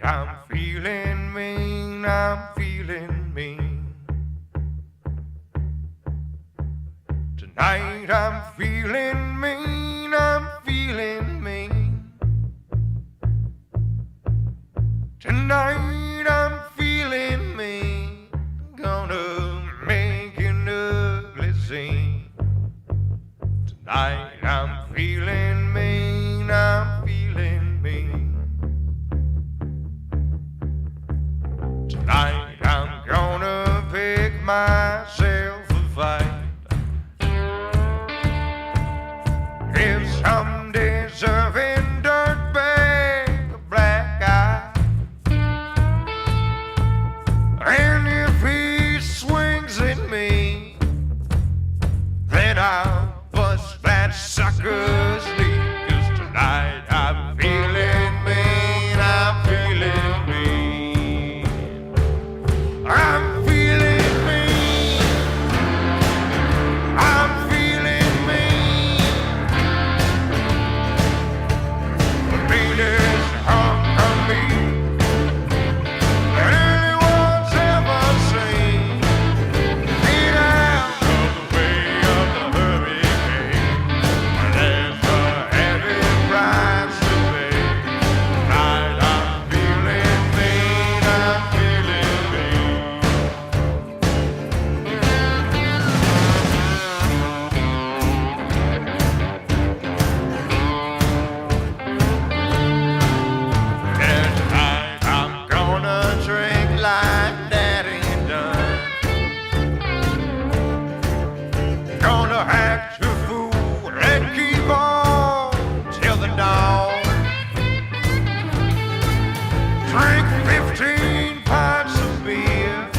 I'm feeling mean, I'm feeling mean. Tonight I'm feeling mean, I'm feeling mean. Tonight I'm feeling mean. Gonna make an ugly scene. Tonight I'm feeling mean, I'm feeling mean. Tonight I'm gonna pick myself a fight. If some deserving dirtbag a black eye, and if he swings at me, then I'll bust that sucker's knee. 'Cause tonight I'm feeling mean, I'm feeling mean. I'm feeling mean, I'm feeling mean. The meanest hunk of meat that anyone's ever seen. Get out of the way of the hurricane. There's a heavy price to pay. Tonight I'm feeling mean, I'm feeling mean. And tonight I'm gonna drink like Daddy done. Gonna act a fool and keep on till the dawn. Drink 15 pints of beer,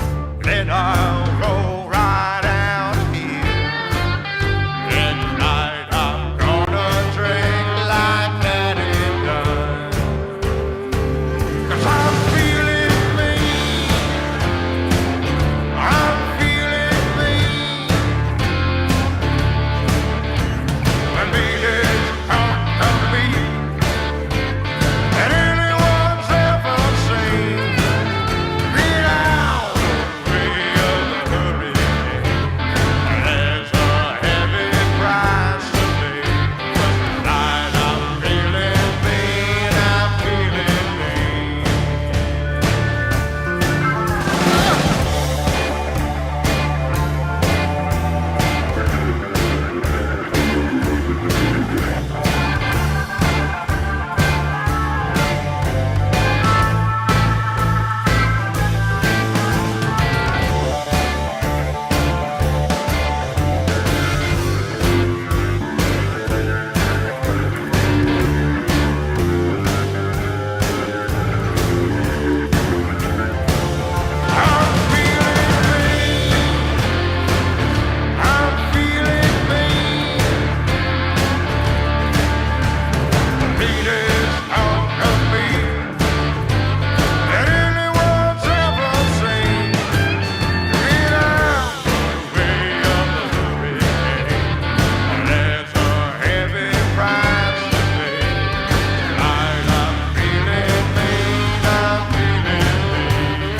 then I'll go right out here. And tonight I'm gonna drink like Daddy done. 'Cause I'm feeling mean, I'm feeling mean. The meanest hunk of meat that anyone's ever seen. Get out of the way of the hurricane. There's a heavy price to pay. 'Cause tonight I'm feeling mean, I'm feeling mean. I'm feeling mean, I'm feeling mean. The meanest hunk of meat that anyone's ever seen. Get out of the way of the hurricane. There's a heavy price to pay. Tonight I'm feeling mean, I'm feeling mean.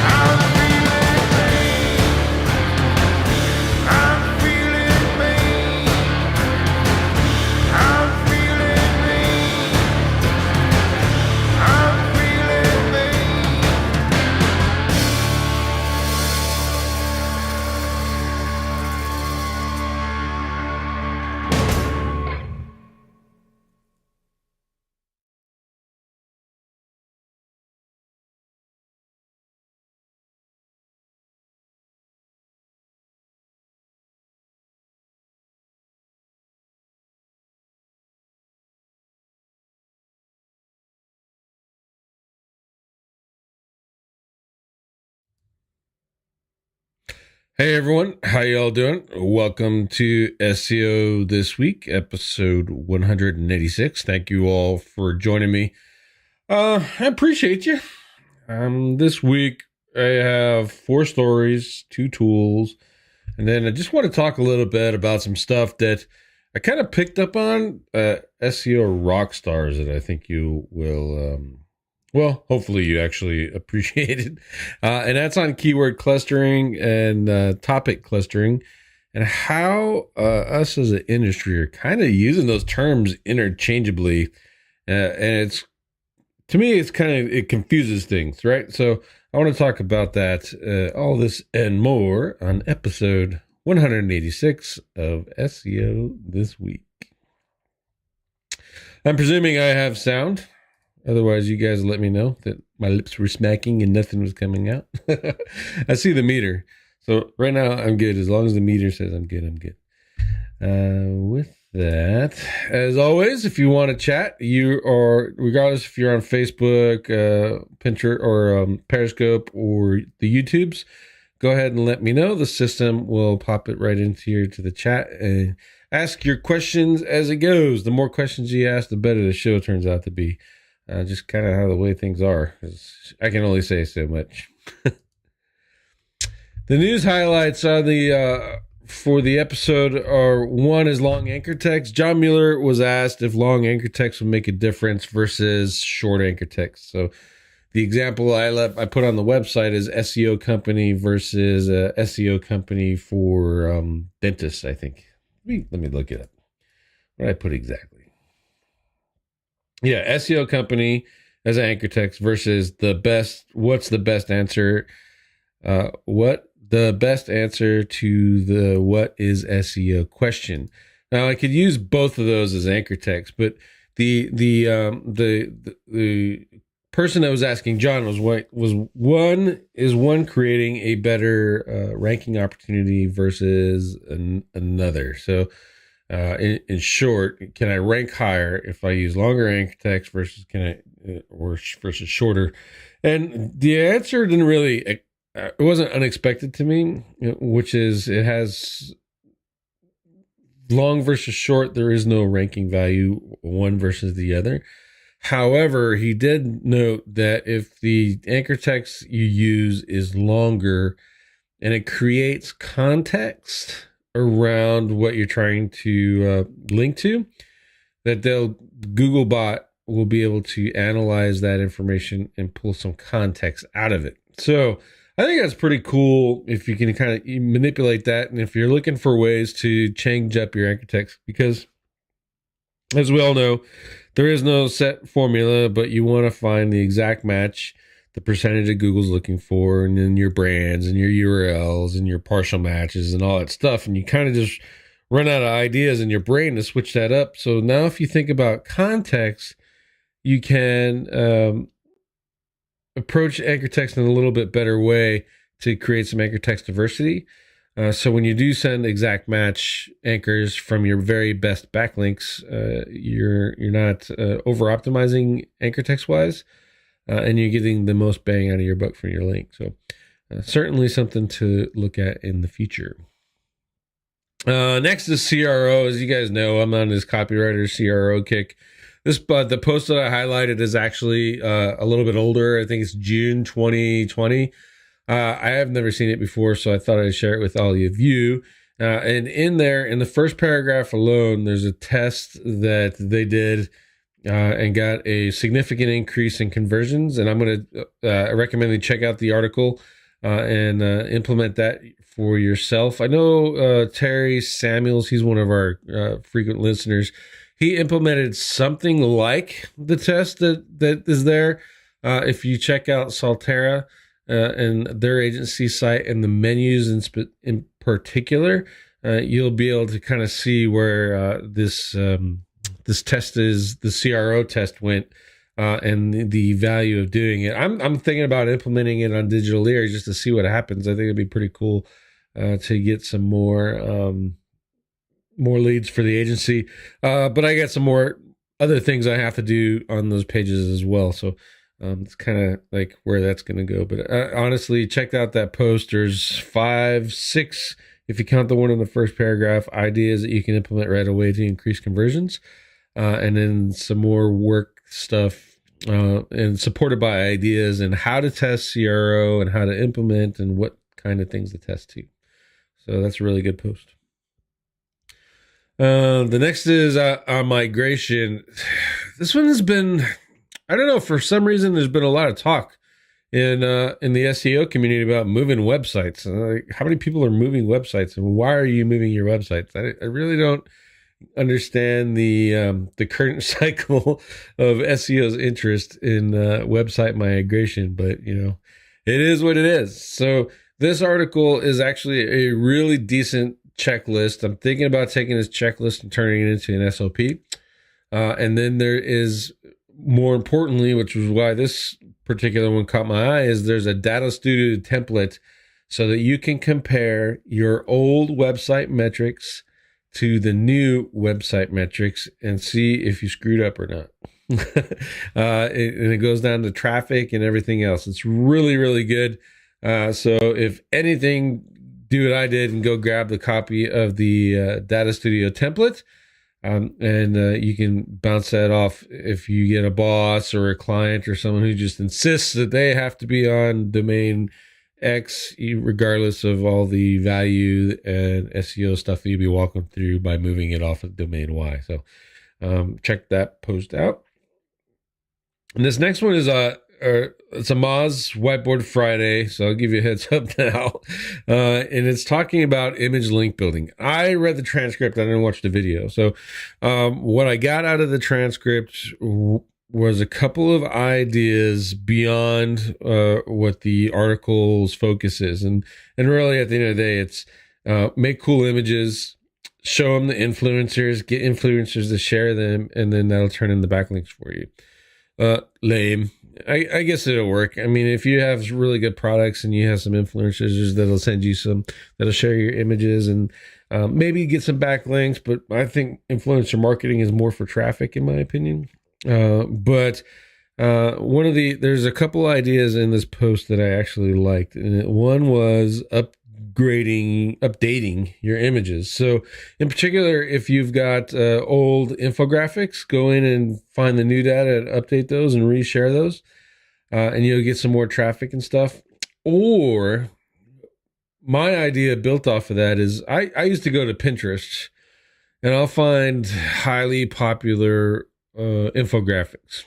I'm feeling mean, I'm feeling mean. I'm feeling mean, I'm feeling mean. Hey everyone, how y'all doing? Welcome to SEO This Week, episode 186. Thank you all for joining me. I appreciate you. This week I have 4 stories, 2 tools, and then I just want to talk a little bit about some stuff that I kind of picked up on SEO rock stars that I think you will, well, hopefully you actually appreciate it. And that's on keyword clustering and topic clustering, and how us as an industry are kind of using those terms interchangeably. And it's, to me, it's kind of, it confuses things, right? So I want to talk about that, all this and more on episode 186 of SEO This Week. I'm presuming I have sound. Otherwise, you guys let me know that my lips were smacking and nothing was coming out. I see the meter. So right now I'm good. As long as the meter says I'm good, I'm good. With that, as always, if you want to chat, you are, regardless if you're on Facebook, Pinterest, or Periscope, or the YouTubes, go ahead and let me know. The system will pop it right into here to the chat and ask your questions as it goes. The more questions you ask, the better the show turns out to be. Just kind of how the way things are. I can only say so much. The news highlights on the for the episode are: one is long anchor text. John Mueller was asked if long anchor text would make a difference versus short anchor text. So the example I put on the website is SEO company versus SEO company for dentists, I think. Let me look it up. What did I put exactly? Yeah, SEO company as an anchor text versus what's the best answer? What the best answer to the what is SEO question? Now I could use both of those as anchor text, but the person that was asking John was one creating a better ranking opportunity versus another. So in short, can I rank higher if I use longer anchor text versus versus shorter? And the answer didn't really, it wasn't unexpected to me, which is it has long versus short. There is no ranking value one versus the other. However, he did note that if the anchor text you use is longer and it creates context around what you're trying to link to, that Googlebot will be able to analyze that information and pull some context out of it. So I think that's pretty cool if you can kind of manipulate that, and if you're looking for ways to change up your anchor text, because as we all know, there is no set formula, but you want to find the exact match, the percentage that Google's looking for, and then your brands and your URLs and your partial matches and all that stuff. And you kind of just run out of ideas in your brain to switch that up. So now if you think about context, you can approach anchor text in a little bit better way to create some anchor text diversity. So when you do send exact match anchors from your very best backlinks, you're not over optimizing anchor text wise, and you're getting the most bang out of your buck from your link. So certainly something to look at in the future. Next is CRO. As you guys know, I'm on this copywriter CRO kick. The post that I highlighted is actually a little bit older. I think it's June 2020. I have never seen it before, so I thought I'd share it with all of you. And in there, in the first paragraph alone, there's a test that they did and got a significant increase in conversions. And I'm going to recommend you check out the article and implement that for yourself. I know Terry Samuels, he's one of our frequent listeners. He implemented something like the test that is there. If you check out Saltera and their agency site and the menus in particular, you'll be able to kind of see where this test is, the CRO test went, and the value of doing it. I'm thinking about implementing it on Digitaleer just to see what happens. I think it'd be pretty cool to get some more leads for the agency. But I got some more other things I have to do on those pages as well. So it's kind of like where that's going to go. But honestly, check out that post. There's 5, 6, if you count the one in the first paragraph, ideas that you can implement right away to increase conversions. And then some more work stuff and supported by ideas and how to test CRO and how to implement and what kind of things to test to. So that's a really good post. The next is on migration. This one has been, I don't know, for some reason there's been a lot of talk in the SEO community about moving websites. How many people are moving websites, and why are you moving your websites? I really don't understand the current cycle of SEO's interest in website migration, but it is what it is. So this article is actually a really decent checklist. I'm thinking about taking this checklist and turning it into an SOP. And then there is, more importantly, which was why this particular one caught my eye, is there's a data studio template so that you can compare your old website metrics to the new website metrics and see if you screwed up or not. And it goes down to traffic and everything else. It's really, really good. So if anything, do what I did and go grab the copy of the Data Studio template. And you can bounce that off if you get a boss or a client or someone who just insists that they have to be on domain X, regardless of all the value and SEO stuff that you'll be walking through by moving it off of domain Y. So check that post out. And this next one is it's a Moz Whiteboard Friday, so I'll give you a heads up now. And it's talking about image link building. I read the transcript. I didn't watch the video. So what I got out of the transcript was a couple of ideas beyond what the article's focus is. And really, at the end of the day, it's make cool images, show them the influencers, get influencers to share them, and then that'll turn into backlinks for you. Lame. I guess it'll work. I mean, if you have really good products and you have some influencers that'll send you that'll share your images and maybe get some backlinks, but I think influencer marketing is more for traffic, in my opinion. But there's a couple ideas in this post that I actually liked. And one was updating your images. So in particular, if you've got old infographics, go in and find the new data and update those and reshare those, and you'll get some more traffic and stuff. Or my idea built off of that is I used to go to Pinterest and I'll find highly popular infographics.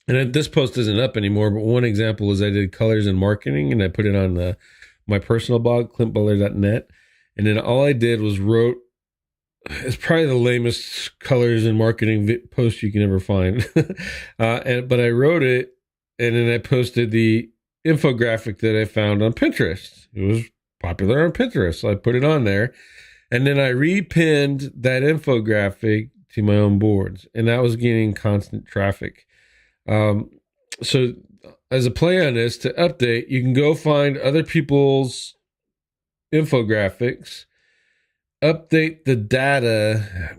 And this post isn't up anymore, but one example is I did colors and marketing and I put it on my personal blog, clintbutler.net. And then all I did was wrote, it's probably the lamest colors and marketing post you can ever find. But I wrote it and then I posted the infographic that I found on Pinterest. It was popular on Pinterest. So I put it on there. And then I repinned that infographic to my own boards. And that was getting constant traffic. So as a play on this, to update, you can go find other people's infographics, update the data,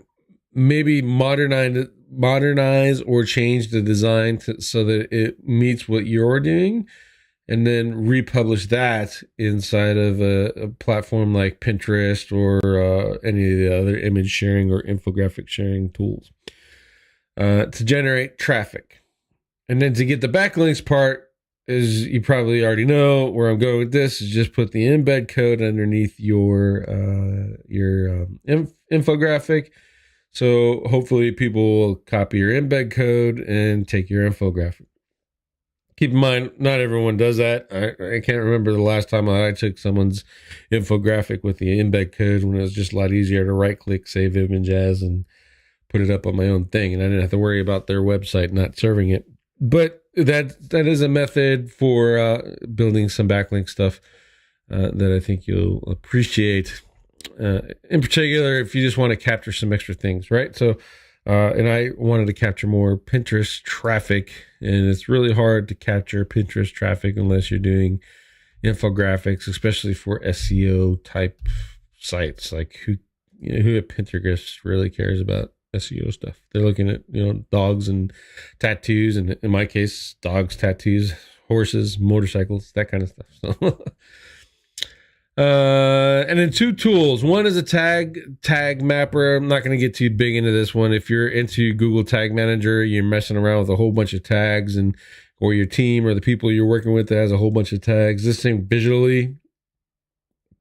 maybe modernize or change the design so that it meets what you're doing, and then republish that inside of a platform like Pinterest or any of the other image sharing or infographic sharing tools to generate traffic. And then to get the backlinks part, as you probably already know where I'm going with this, is just put the embed code underneath your infographic. So hopefully people will copy your embed code and take your infographic. Keep in mind, not everyone does that. I can't remember the last time I took someone's infographic with the embed code when it was just a lot easier to right click, save image as, and put it up on my own thing. And I didn't have to worry about their website not serving it. But that is a method for building some backlink stuff that I think you'll appreciate. In particular, if you just want to capture some extra things, right? So, and I wanted to capture more Pinterest traffic, and it's really hard to capture Pinterest traffic unless you're doing infographics, especially for SEO type sites. Like who at Pinterest really cares about SEO stuff? They're looking at dogs and tattoos, and in my case, dogs, tattoos, horses, motorcycles, that kind of stuff. So, and then two tools. One is a tag mapper. I'm not going to get too big into this one. If you're into Google Tag Manager, you're messing around with a whole bunch of tags, or your team or the people you're working with that has a whole bunch of tags. This thing visually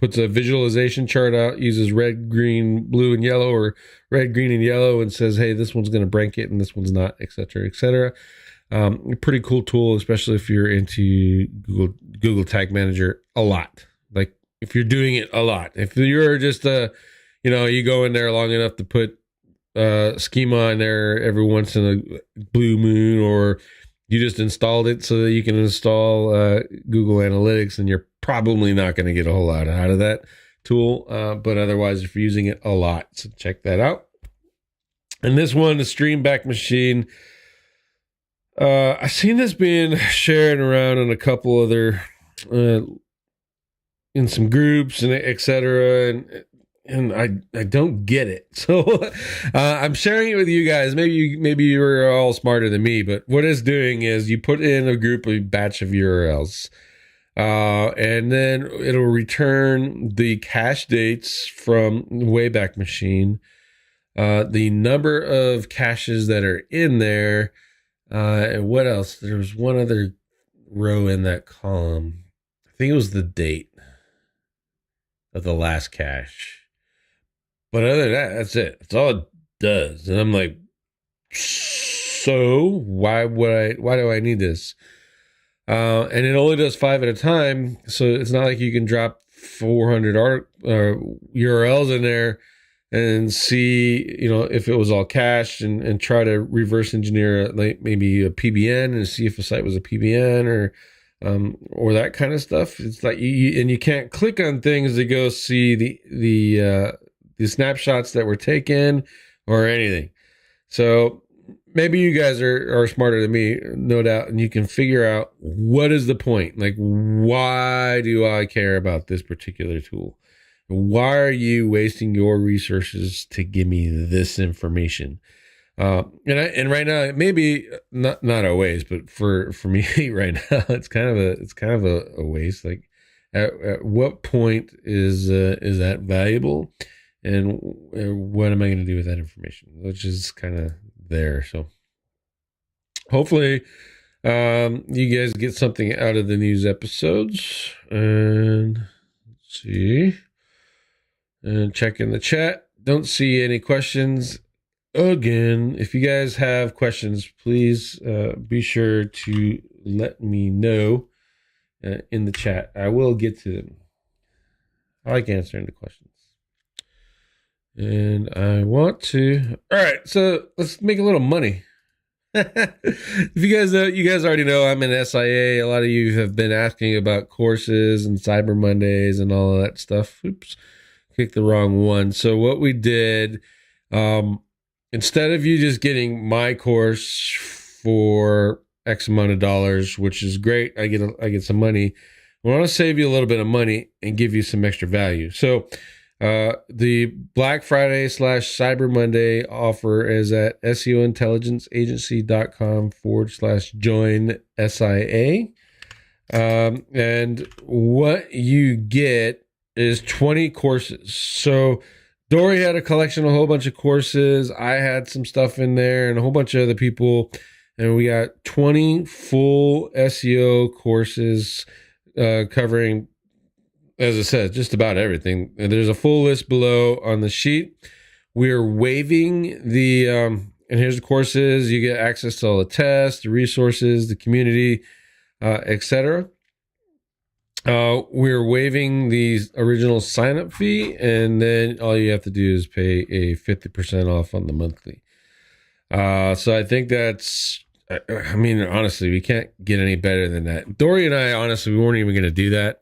puts a visualization chart out, uses red, green, blue, and yellow, or red, green, and yellow, and says, hey, this one's going to rank it and this one's not, et cetera, et cetera. Pretty cool tool, especially if you're into Google Tag Manager a lot. Like if you're doing it a lot. If you're just you go in there long enough to put Schema in there every once in a blue moon, or you just installed it so that you can install Google Analytics, and you're probably not going to get a whole lot out of that tool. But otherwise, if you're using it a lot, so check that out. And this one, the Stream Back Machine, I've seen this being shared around in a couple other, in some groups and et cetera. And I don't get it. So I'm sharing it with you guys. Maybe you're all smarter than me, but what it's doing is you put in a group, a batch of URLs, and then it'll return the cache dates from Wayback Machine, the number of caches that are in there, and what else? There was one other row in that column. I think it was the date of the last cache. But other than that, that's it. That's all it does. And I'm like, so why do I need this? And it only does 5 at a time. So it's not like you can drop 400 URLs in there and see, if it was all cached and try to reverse engineer like maybe a PBN and see if a site was a PBN or that kind of stuff. It's like you can't click on things to go see the snapshots that were taken or anything. So maybe you guys are smarter than me, no doubt, and you can figure out what is the point. Like, why do I care about this particular tool? Why are you wasting your resources to give me this information? And right now, maybe not always, but for me right now, it's kind of a waste. Like, at what point is that valuable? And what am I going to do with that information? Which is kind of there. So hopefully you guys get something out of the news episodes. And let's see. And check in the chat. Don't see any questions. Again, if you guys have questions, please be sure to let me know in the chat. I will get to them. I like answering the questions. And I want to. All right, so let's make a little money. If you guys already know I'm in SIA. A lot of you have been asking about courses and Cyber Mondays and all of that stuff. Oops, clicked the wrong one. So what we did, instead of you just getting my course for X amount of dollars, which is great, I get some money. I want to save you a little bit of money and give you some extra value. So the Black Friday / Cyber Monday offer is at SEOintelligenceagency.com/join SIA. And what you get is 20 courses. So Dory had a collection, a whole bunch of courses. I had some stuff in there and a whole bunch of other people. And we got 20 full SEO courses covering, as I said, just about everything. And there's a full list below on the sheet. We're waiving the, and here's the courses. You get access to all the tests, the resources, the community, etc. We're waiving the original sign-up fee, and then all you have to do is pay a 50% off on the monthly. So I think that's, I mean, honestly, we can't get any better than that. Dory and I, honestly, we weren't even going to do that.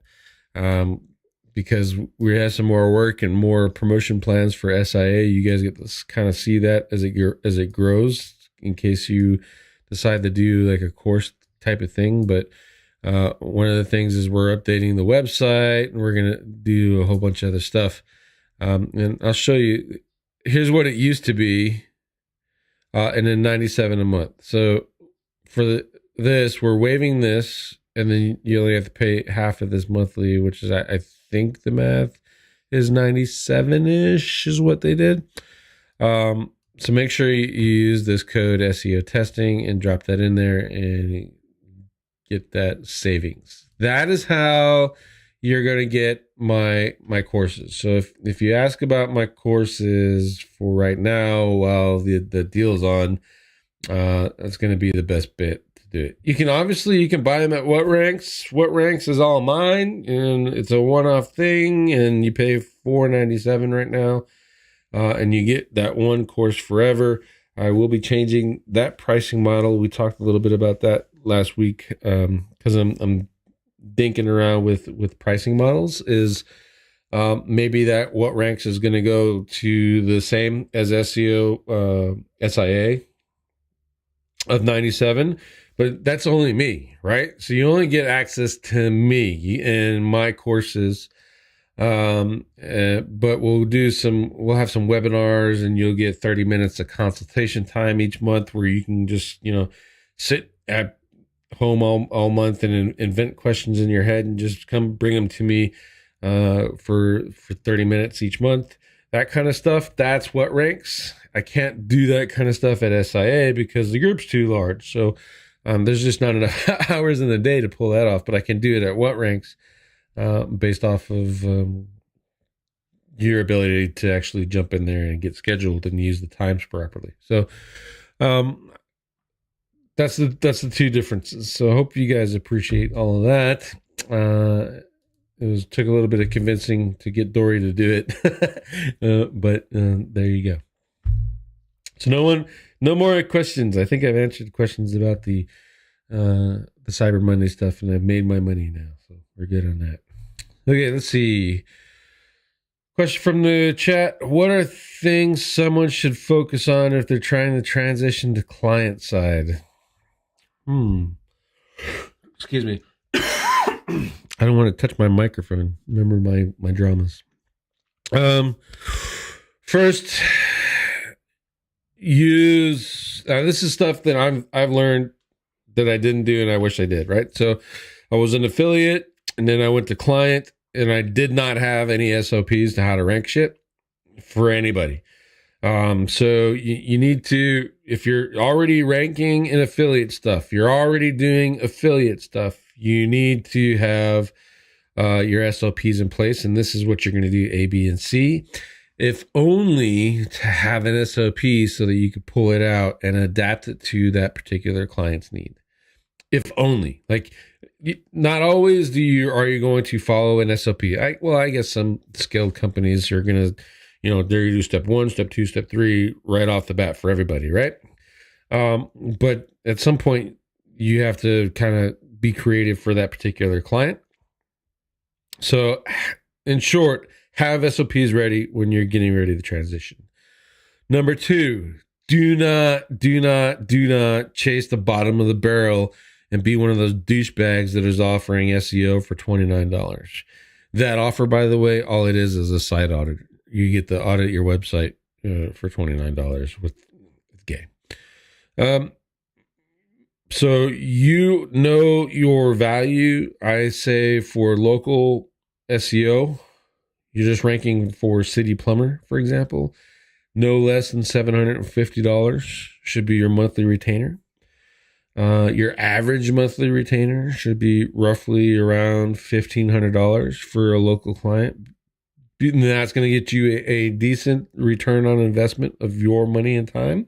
Because we have some more work and more promotion plans for SIA. You guys get to kind of see that as it grows, in case you decide to do like a course type of thing. But one of the things is we're updating the website, and we're gonna do a whole bunch of other stuff. And I'll show you. Here's what it used to be, and then $97 a month. So for this, we're waiving this. And then you only have to pay half of this monthly, which is, I think the math is 97-ish is what they did. So make sure you use this code SEO testing and drop that in there and get that savings. That is how you're going to get my courses. So if you ask about my courses for right now, while the deal's on, that's going to be the best bit to do it. You can buy them at What Ranks. What Ranks is all mine, and it's a one-off thing, and you pay $4.97 right now, and you get that one course forever. I will be changing that pricing model. We talked a little bit about that last week, because I'm dinking around with pricing models. Is maybe that What Ranks is going to go to the same as SEO SIA of 97, but that's only me, right? So you only get access to me and my courses. But we'll have some webinars, and you'll get 30 minutes of consultation time each month where you can just, sit at home all month and invent questions in your head and just come bring them to me, for 30 minutes each month. That kind of stuff. That's What Ranks. I can't do that kind of stuff at SIA because the group's too large. So, there's just not enough hours in the day to pull that off, but I can do it at What Ranks, based off of your ability to actually jump in there and get scheduled and use the times properly. So that's the two differences. So I hope you guys appreciate all of that. It took a little bit of convincing to get Dory to do it, but there you go. So no more questions. I think I've answered questions about the Cyber Monday stuff, and I've made my money now, so we're good on that. Okay, let's see. Question from the chat. What are things someone should focus on if they're trying to transition to client side? Excuse me. I don't want to touch my microphone. Remember my dramas. First, this is stuff that I've learned that I didn't do and I wish I did, right? So I was an affiliate, and then I went to client, and I did not have any SOPs to how to rank shit for anybody. So you need to, if you're already ranking in affiliate stuff, you're already doing affiliate stuff, you need to have your SOPs in place. And this is what you're going to do, A, B, and C. If only to have an SOP so that you could pull it out and adapt it to that particular client's need. If only. Like, not always are you going to follow an SOP. I guess some scaled companies are going to, they're going to do step 1, step 2, step 3 right off the bat for everybody, right? But at some point, you have to kind of be creative for that particular client. So, in short, have SOPs ready when you're getting ready to transition. Number 2, do not chase the bottom of the barrel and be one of those douchebags that is offering SEO for $29. That offer, by the way, all it is a site audit. You get to audit your website for $29 with gay. So you know your value. I say for local SEO, you're just ranking for City Plumber, for example, no less than $750 should be your monthly retainer. Your average monthly retainer should be roughly around $1,500 for a local client. And that's going to get you a decent return on investment of your money and time.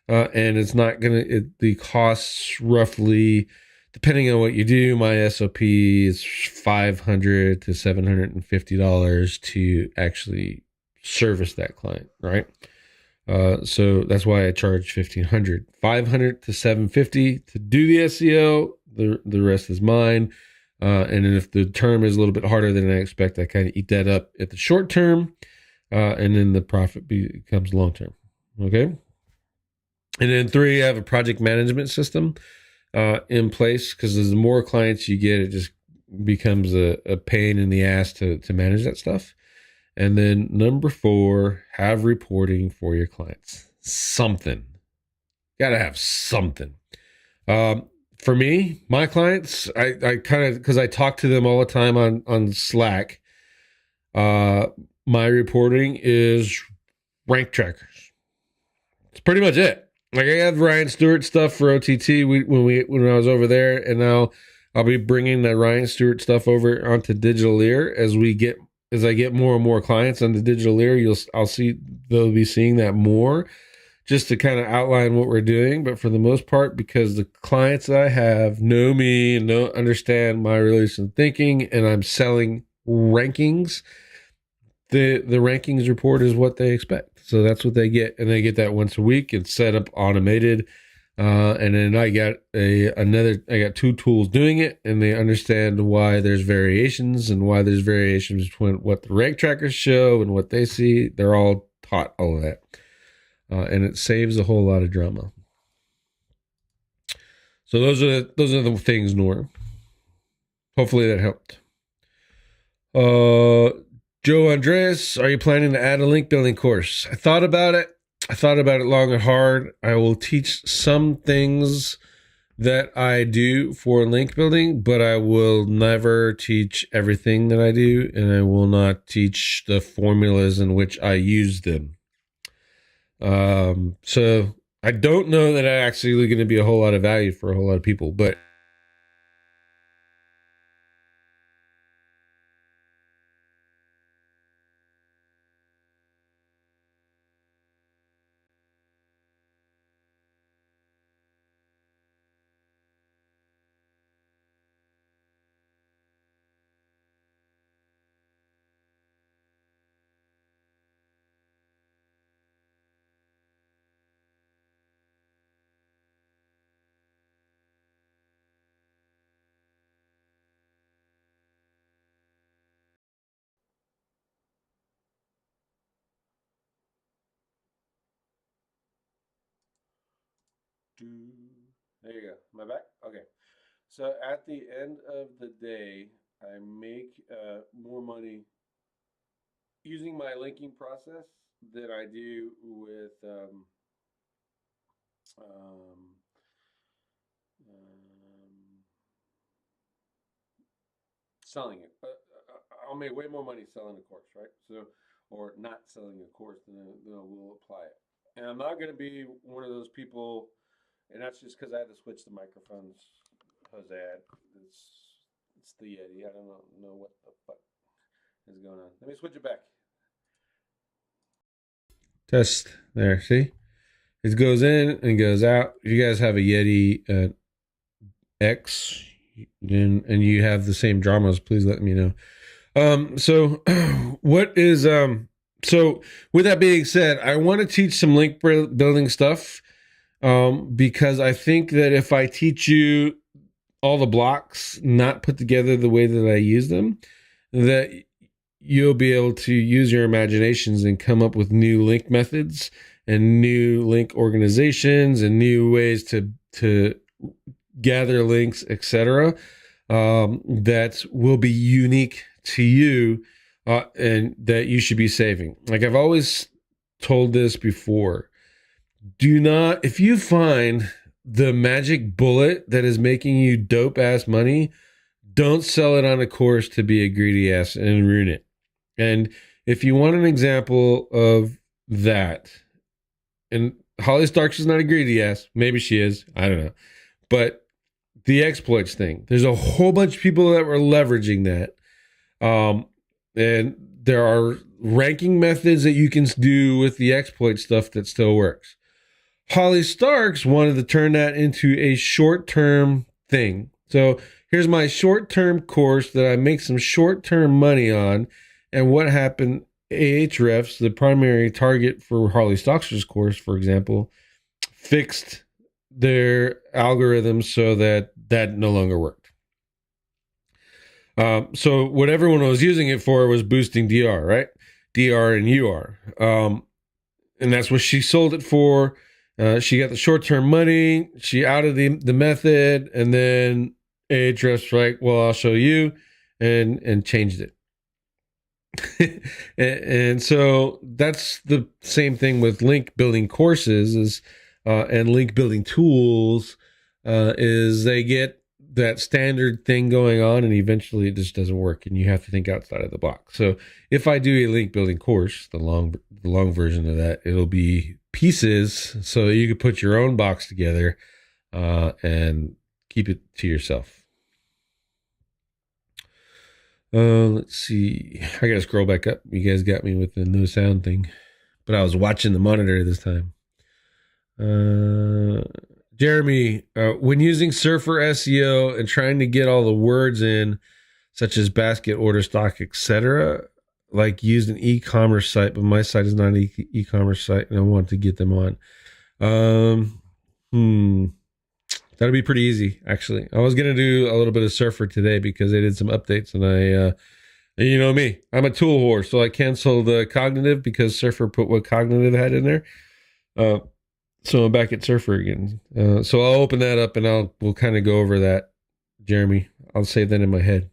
And it's not going to, the costs roughly, depending on what you do, my SOP is $500 to $750 to actually service that client, right? So that's why I charge $1,500, $500 to $750 to do the SEO. The rest is mine. And then if the term is a little bit harder than I expect, I kind of eat that up at the short term, and then the profit becomes long term. Okay. And then 3, I have a project management system in place, because as the more clients you get, it just becomes a pain in the ass to manage that stuff. And then number 4, have reporting for your clients. Something. Gotta have something. For me, my clients, I kind of, because I talk to them all the time on Slack, my reporting is rank trackers. It's pretty much it. Like, I have Ryan Stewart stuff for OTT when I was over there, and now I'll be bringing the Ryan Stewart stuff over onto Digitaleer as I get more and more clients on the Digitaleer. I'll see they'll be seeing that more, just to kind of outline what we're doing. But for the most part, because the clients that I have know me and don't understand my relation thinking, and I'm selling rankings, the rankings report is what they expect. So that's what they get, and they get that once a week. It's set up automated, and then I got two tools doing it, and they understand why there's variations and why there's variations between what the rank trackers show and what they see. They're all taught all of that, and it saves a whole lot of drama. So those are the things, Nora. Hopefully that helped. Joe Andreas, are you planning to add a link building course? I thought about it long and hard. I will teach some things that I do for link building, but I will never teach everything that I do, and I will not teach the formulas in which I use them. So I don't know that I actually going to be a whole lot of value for a whole lot of people, but there you go. Am I back? Okay. So at the end of the day, I make more money using my linking process than I do with um, selling it. I'll make way more money selling a course, right? So, or not selling a course than I will apply it. And I'm not going to be one of those people, and that's just because I had to switch the microphones. Jose, it's the Yeti. I don't know what the fuck is going on. Let me switch it back. Test there. See, it goes in and goes out. If you guys have a Yeti X, and you have the same dramas, please let me know. So what is so with that being said, I want to teach some link building stuff, because I think that if I teach you all the blocks not put together the way that I use them, that you'll be able to use your imaginations and come up with new link methods and new link organizations and new ways to gather links, etc. That will be unique to you, and that you should be saving. Like I've always told this before, do not, if you find the magic bullet that is making you dope ass money, don't sell it on a course to be a greedy ass and ruin it. And if you want an example of that, and Holly Starks is not a greedy ass, maybe she is, I don't know, but the exploits thing, there's a whole bunch of people that were leveraging that. And there are ranking methods that you can do with the exploit stuff that still works. Holly Starks wanted to turn that into a short-term thing. So here's my short-term course that I make some short-term money on. And what happened, Ahrefs, the primary target for Harley Starks' course, for example, fixed their algorithm so that no longer worked. So what everyone was using it for was boosting DR, right? DR and UR. And that's what she sold it for. She got the short-term money. She outed the method, and then Ahrefs like, well, I'll show you, and changed it. and so that's the same thing with link building courses and link building tools, is they get that standard thing going on, and eventually it just doesn't work, and you have to think outside of the box. So if I do a link building course, the long version of that, it'll be pieces so you can put your own box together and keep it to yourself. Let's see. I gotta scroll back up. You guys got me with the no sound thing, but I was watching the monitor this time. Jeremy, when using Surfer SEO and trying to get all the words in, such as basket, order, stock, etc., like used an e-commerce site, but my site is not an e-commerce site, and I want to get them on. That'll be pretty easy, actually. I was gonna do a little bit of Surfer today because they did some updates, and you know me, I'm a tool whore, so I canceled the Cognitive because Surfer put what Cognitive had in there. So I'm back at Surfer again. So I'll open that up and we'll kind of go over that, Jeremy. I'll save that in my head.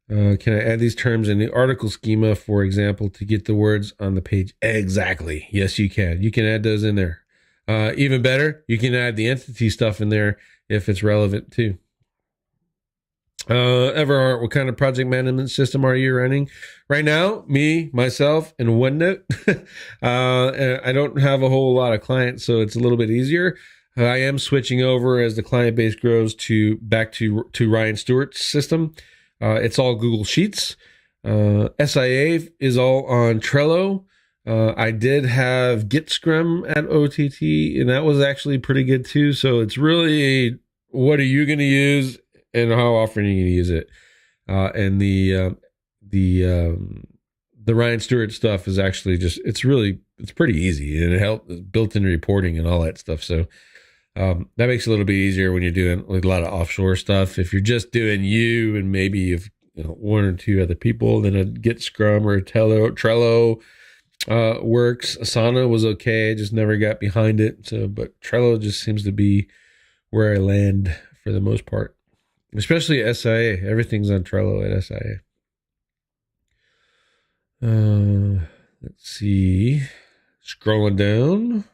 Can I add these terms in the article schema, for example, to get the words on the page? Exactly. Yes, you can. You can add those in there. Even better, you can add the entity stuff in there if it's relevant too. Everhart, what kind of project management system are you running right now? Me, myself, and OneNote. I don't have a whole lot of clients, so it's a little bit easier. I am switching over as the client base grows back to Ryan Stewart's system. It's all Google Sheets. SIA is all on Trello. I did have Git Scrum at OTT, and that was actually pretty good too. So it's really, what are you going to use and how often are you going to use it? And the Ryan Stewart stuff is actually it's pretty easy, and it helps built-in reporting and all that stuff. So that makes it a little bit easier when you're doing like a lot of offshore stuff. If you're just doing you and maybe if one or two other people, then a Git Scrum or Trello works. Asana was okay, I just never got behind it. So, but Trello just seems to be where I land for the most part, especially at SIA. Everything's on Trello at SIA. Let's see. Scrolling down.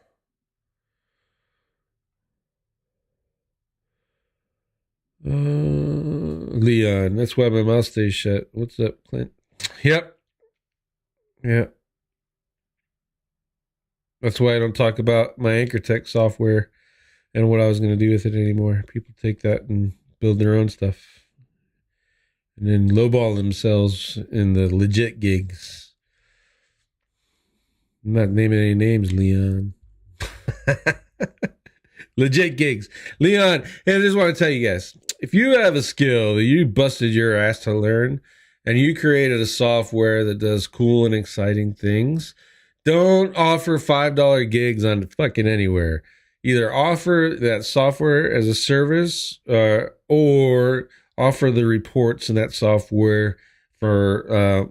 Leon, that's why my mouth stays shut. What's up, Clint? Yep. Yeah. That's why I don't talk about my Anchor Tech software and what I was going to do with it anymore. People take that and build their own stuff and then lowball themselves in the legit gigs. I'm not naming any names, Leon. Legit gigs. Leon, hey, I just want to tell you guys, if you have a skill that you busted your ass to learn and you created a software that does cool and exciting things, don't offer $5 gigs on fucking anywhere. Either offer that software as a service or offer the reports in that software for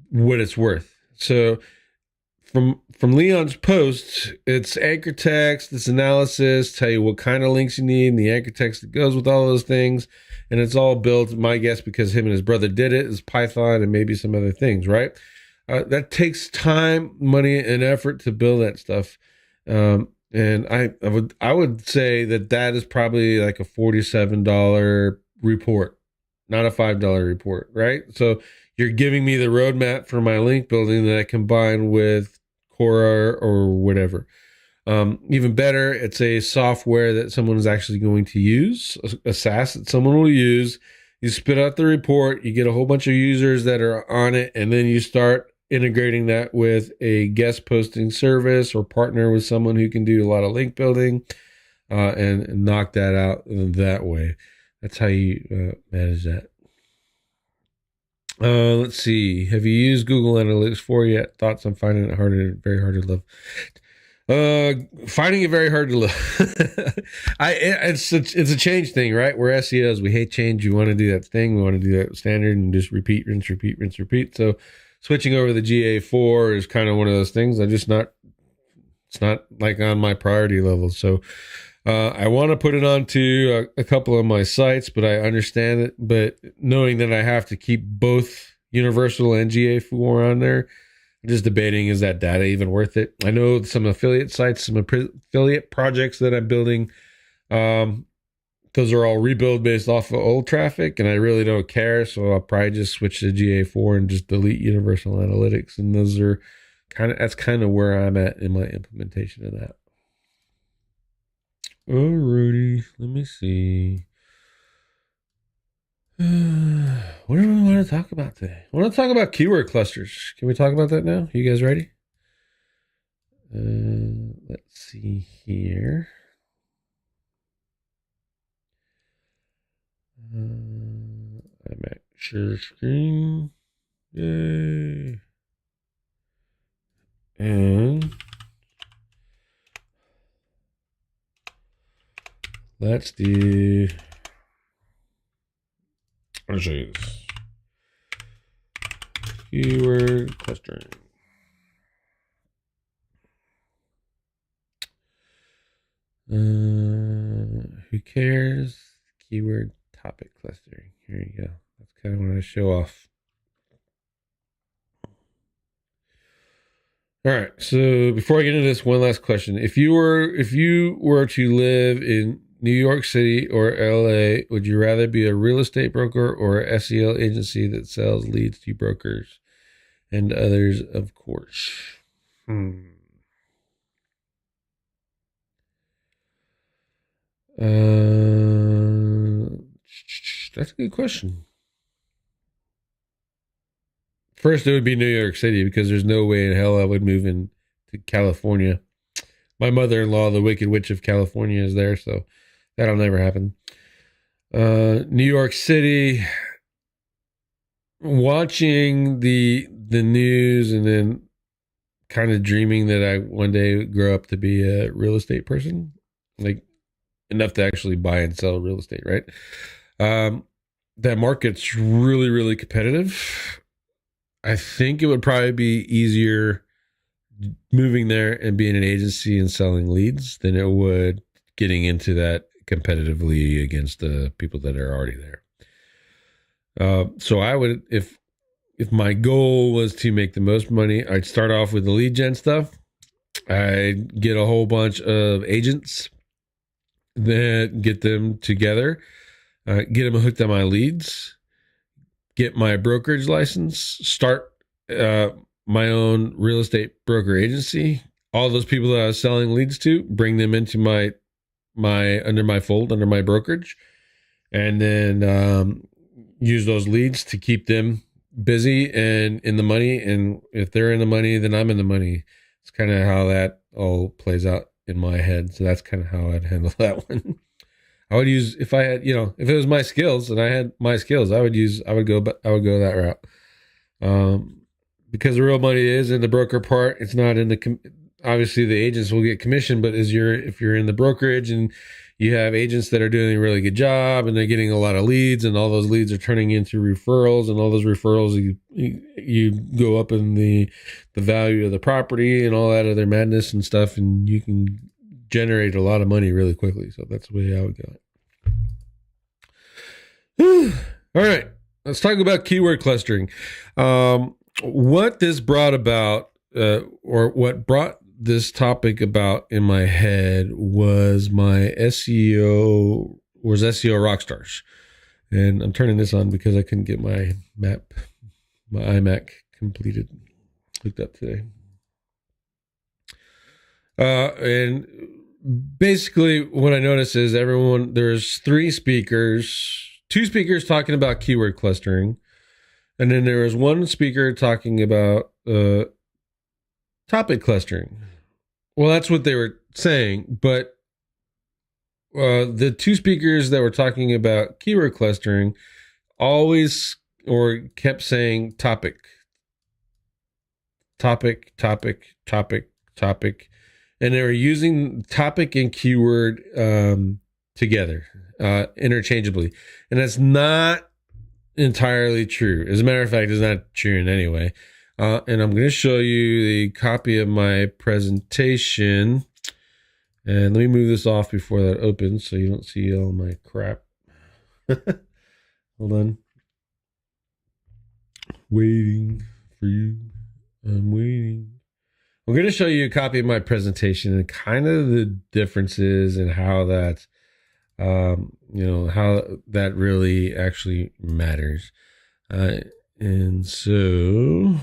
what it's worth. So from Leon's post, it's anchor text, it's analysis, tell you what kind of links you need, and the anchor text that goes with all those things. And it's all built, my guess, because him and his brother did it, is Python and maybe some other things, right? That takes time, money, and effort to build that stuff. And I would say that is probably like a $47 report, not a $5 report, right? So you're giving me the roadmap for my link building that I combine with Quora or whatever. Even better, it's a software that someone is actually going to use, a SaaS that someone will use. You spit out the report, you get a whole bunch of users that are on it, and then you start integrating that with a guest posting service or partner with someone who can do a lot of link building and knock that out that way. That's how you manage that. Let's see. Have you used Google Analytics 4 yet? Thoughts on finding it very hard to love? Finding it very hard to love. It's a change thing, right? We're SEOs. We hate change. We want to do that thing. We want to do that standard and just repeat, rinse, repeat, rinse, repeat. So switching over to the GA4 is kind of one of those things. It's not like on my priority level. So I want to put it onto a couple of my sites, but I understand it. But knowing that I have to keep both Universal and GA4 on there, I'm just debating, is that data even worth it? I know some affiliate sites, some affiliate projects that I'm building, those are all rebuild based off of old traffic, and I really don't care. So I'll probably just switch to GA4 and just delete Universal Analytics. And that's kind of where I'm at in my implementation of that. Alrighty, let me see. What do I want want to talk about today? I want to talk about keyword clusters. Can we talk about that now? You guys ready? Let's see here. I'm at share screen. Yay. And let's do. I'll show you this. Keyword clustering. Who cares? Keyword topic clustering. Here you go. That's kind of what I show off. All right. So before I get into this, one last question: If you were to live in New York City or LA, would you rather be a real estate broker or a SEO agency that sells leads to brokers and others, of course? That's a good question. First, it would be New York City because there's no way in hell I would move into California. My mother-in-law, the Wicked Witch of California, is there, so that'll never happen. New York City, watching the news and then kind of dreaming that I one day would grow up to be a real estate person, like enough to actually buy and sell real estate, right? That market's really, really competitive. I think it would probably be easier moving there and being an agency and selling leads than it would getting into that competitively against the people that are already there. So I would, if my goal was to make the most money, I'd start off with the lead gen stuff. I'd get a whole bunch of agents, then get them together, get them hooked on my leads, get my brokerage license, start my own real estate broker agency. All those people that I was selling leads to, bring them into my under my fold, under my brokerage, and then use those leads to keep them busy and in the money. And if they're in the money, then I'm in the money. It's kind of how that all plays out in my head. So that's kind of how I'd handle that one. I would use, if I had, if it was my skills and I had my skills, I would go that route. Because the real money is in the broker part. It's not in the, obviously the agents will get commission, but if you're in the brokerage and you have agents that are doing a really good job and they're getting a lot of leads and all those leads are turning into referrals, and all those referrals, you go up in the value of the property and all that other madness and stuff, and you can generate a lot of money really quickly. So that's the way I would go. All right, let's talk about keyword clustering. What this brought about, or what brought this topic about in my head was my SEO Rockstars. And I'm turning this on because I couldn't get my iMac hooked up today. And basically what I noticed is there's two speakers talking about keyword clustering. And then there was one speaker talking about topic clustering. Well, that's what they were saying, but the two speakers that were talking about keyword clustering always or kept saying topic, and they were using topic and keyword together interchangeably, and that's not entirely true. As a matter of fact, it's not true in any way. And I'm going to show you the copy of my presentation. And let me move this off before that opens so you don't see all my crap. Hold on. Waiting for you. I'm waiting. I'm going to show you a copy of my presentation and kind of the differences and how that, how that really actually matters. And so,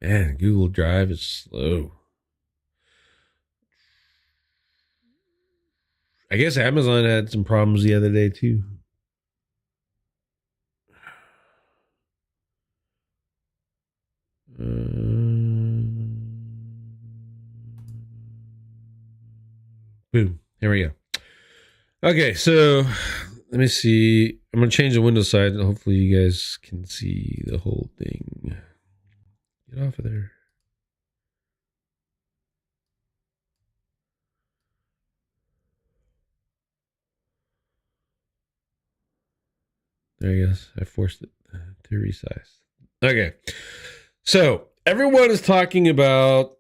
Man, Google Drive is slow. I guess Amazon had some problems the other day too. Boom. Here we go. Okay, so let me see. I'm going to change the window side and hopefully you guys can see the whole thing. Get off of there. There he goes. I forced it to resize. Okay. So everyone is talking about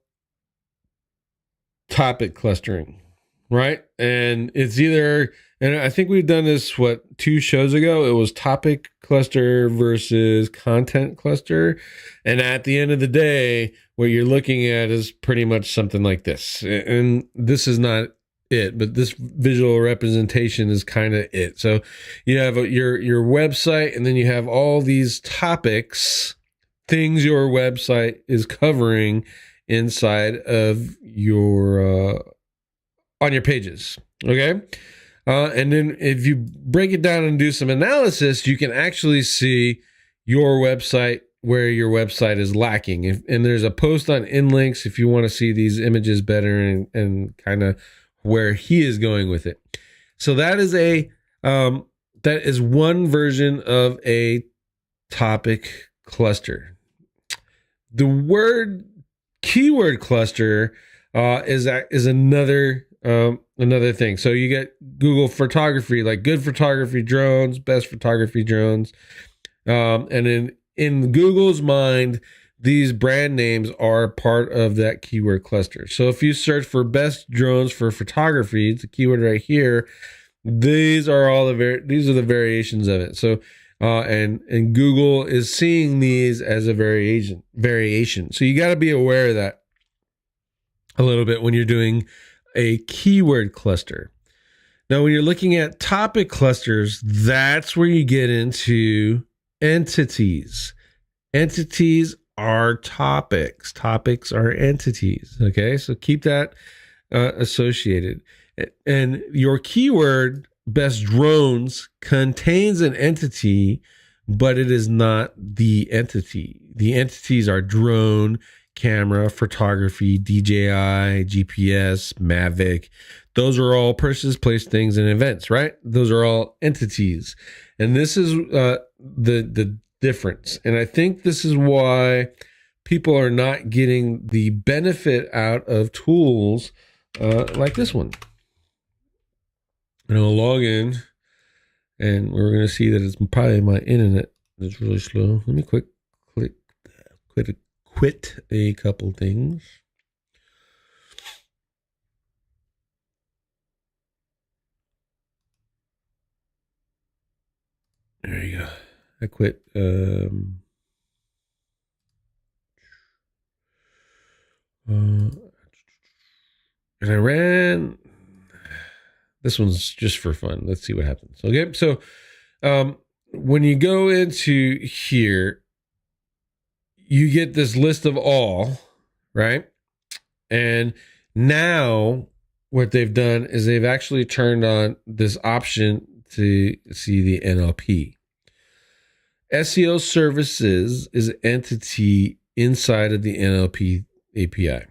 topic clustering, right? And it's either, and I think we've done this, 2 shows ago? It was topic cluster versus content cluster. And at the end of the day, what you're looking at is pretty much something like this. And this is not it, but this visual representation is kind of it. So you have your website, and then you have all these topics, things your website is covering inside of your on your pages. Okay. And then if you break it down and do some analysis, you can actually see your website, where your website is lacking. And there's a post on InLinks if you want to see these images better and kind of where he is going with it. So that is that is one version of a topic cluster. The word keyword cluster is another thing. So you get Google photography, like good photography drones, best photography drones, and in Google's mind, these brand names are part of that keyword cluster. So if you search for best drones for photography, it's a keyword right here. These are the variations of it. So and Google is seeing these as a variation. So you got to be aware of that a little bit when you're doing a keyword cluster. Now, when you're looking at topic clusters, that's where you get into entities. Entities are topics. Topics are entities. Okay, so keep that associated. And your keyword, best drones, contains an entity, but it is not the entity. The entities are drone, camera, photography, DJI, GPS, Mavic. Those are all persons, place, things, and events, right? Those are all entities. And this is the difference. And I think this is why people are not getting the benefit out of tools like this one. And I'll log in, and we're going to see that it's probably my internet that's really slow. Let me quit a couple things. There you go. I quit. And I ran. This one's just for fun. Let's see what happens. Okay, so when you go into here, you get this list of all, right? And now what they've done is they've actually turned on this option to see the NLP. SEO services is an entity inside of the NLP API.